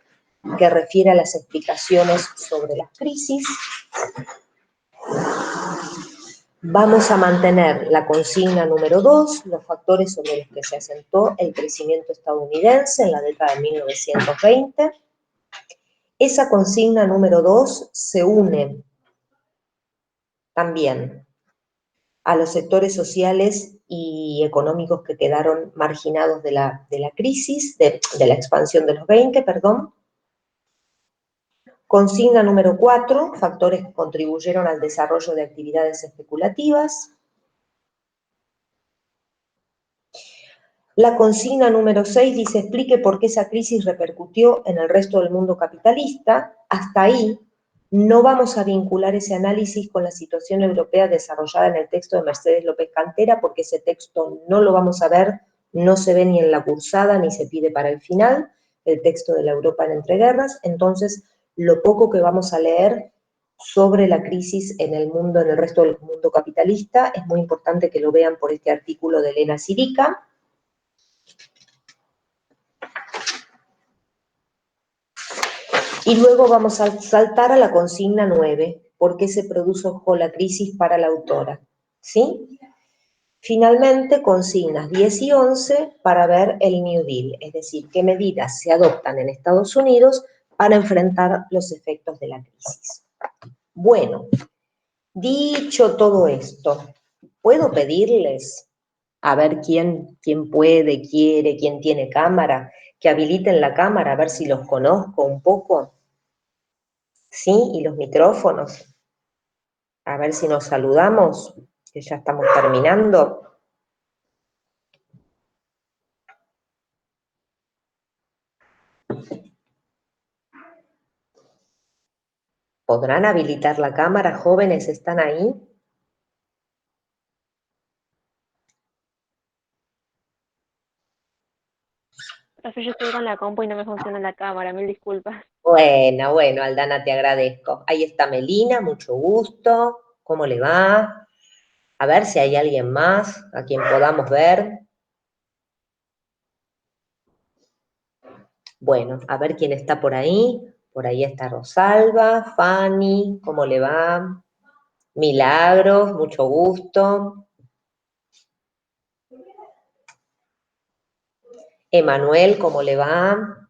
que refiere a las explicaciones sobre las crisis. Vamos a mantener la consigna número 2, los factores sobre los que se asentó el crecimiento estadounidense en la década de 1920. Esa consigna número 2 se une también a los sectores sociales y económicos que quedaron marginados de la crisis, de la expansión de los 20, perdón. Consigna número 4, factores que contribuyeron al desarrollo de actividades especulativas. La consigna número 6 dice: explique por qué esa crisis repercutió en el resto del mundo capitalista. Hasta ahí no vamos a vincular ese análisis con la situación europea desarrollada en el texto de Mercedes López Cantera, porque ese texto no lo vamos a ver, no se ve ni en la cursada, ni se pide para el final, el texto de la Europa en entreguerras. Entonces, lo poco que vamos a leer sobre la crisis en el mundo, en el resto del mundo capitalista, es muy importante que lo vean por este artículo de Elena Sirica. Y luego vamos a saltar a la consigna 9, ¿por qué se produjo la crisis para la autora? ¿Sí? Finalmente, consignas 10 y 11 para ver el New Deal, es decir, qué medidas se adoptan en Estados Unidos para enfrentar los efectos de la crisis. Bueno, dicho todo esto, ¿puedo pedirles, a ver quién puede, quiere, quién tiene cámara, que habiliten la cámara, a ver si los conozco un poco? ¿Sí? Y los micrófonos. A ver si nos saludamos, que ya estamos terminando. ¿Podrán habilitar la cámara, jóvenes? ¿Están ahí?
Profe, yo estoy con la compu y no me funciona la cámara, mil disculpas.
Bueno, Aldana, te agradezco. Ahí está Melina, mucho gusto. ¿Cómo le va? A ver si hay alguien más a quien podamos ver. Bueno, a ver quién está por ahí. Por ahí está Rosalba, Fanny, ¿cómo le va? Milagros, mucho gusto. Emanuel, ¿cómo le va?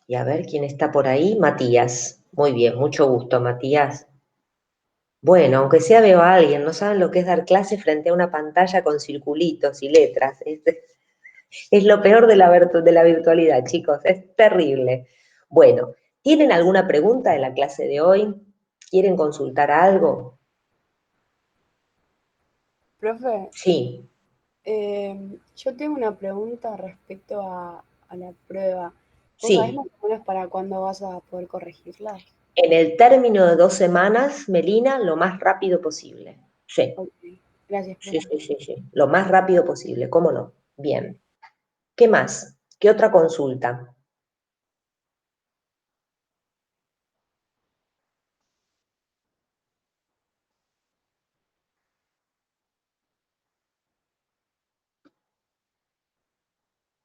Y a ver quién está por ahí. Matías. Muy bien, mucho gusto, Matías. Bueno, aunque sea veo a alguien, no saben lo que es dar clase frente a una pantalla con circulitos y letras. Es lo peor de la virtualidad, chicos, es terrible. Bueno, ¿tienen alguna pregunta de la clase de hoy? ¿Quieren consultar algo?
Profe,
Sí,
yo tengo una pregunta respecto a la prueba. ¿Vos sabés
sí.
más o menos para cuándo vas a poder corregirla?
En el término de 2 semanas, Melina, lo más rápido posible. Sí,
Ok, gracias,
sí,
profe.
sí, sí, sí. Lo más rápido posible, ¿cómo no? Bien. ¿Qué más? ¿Qué otra consulta?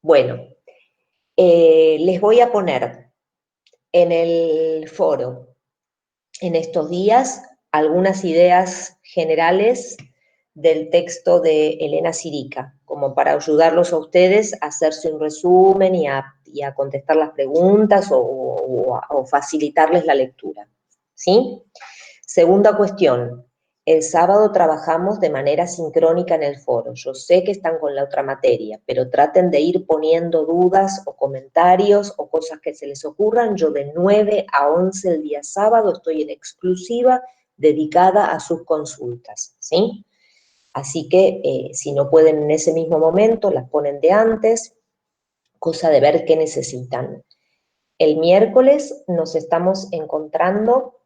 Bueno, les voy a poner en el foro, en estos días, algunas ideas generales del texto de Elena Sirica, como para ayudarlos a ustedes a hacerse un resumen y a contestar las preguntas o facilitarles la lectura. ¿Sí? Segunda cuestión, el sábado trabajamos de manera sincrónica en el foro. Yo sé que están con la otra materia, pero traten de ir poniendo dudas o comentarios o cosas que se les ocurran. Yo de 9 a 11 el día sábado estoy en exclusiva dedicada a sus consultas, ¿sí? Así que si no pueden en ese mismo momento, las ponen de antes, cosa de ver qué necesitan. El miércoles nos estamos encontrando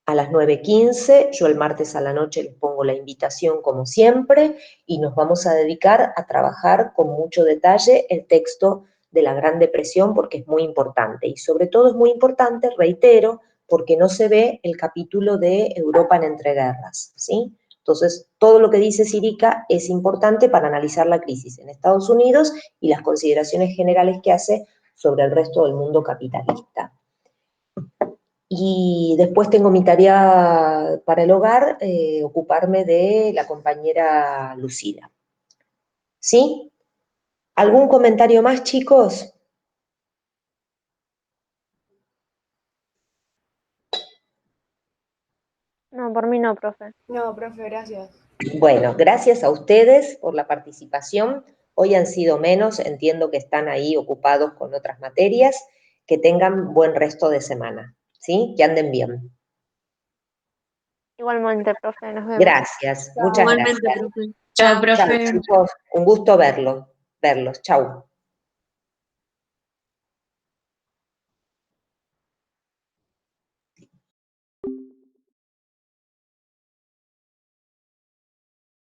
a las 9:15, yo el martes a la noche les pongo la invitación como siempre y nos vamos a dedicar a trabajar con mucho detalle el texto de la Gran Depresión porque es muy importante y sobre todo es muy importante, reitero, porque no se ve el capítulo de Europa en entreguerras, ¿sí? Entonces, todo lo que dice Sirica es importante para analizar la crisis en Estados Unidos y las consideraciones generales que hace sobre el resto del mundo capitalista. Y después tengo mi tarea para el hogar, ocuparme de la compañera Lucila. ¿Sí? ¿Algún comentario más, chicos?
No, por mí no, profe.
No, profe, gracias.
Bueno, gracias a ustedes por la participación. Hoy han sido menos, entiendo que están ahí ocupados con otras materias. Que tengan buen resto de semana, ¿sí? Que anden bien.
Igualmente, profe, nos vemos.
Gracias, muchas
Chao.
gracias.
Igualmente, profe.
Chao,
Chao,
profe.
chicos, un gusto verlos. Chau.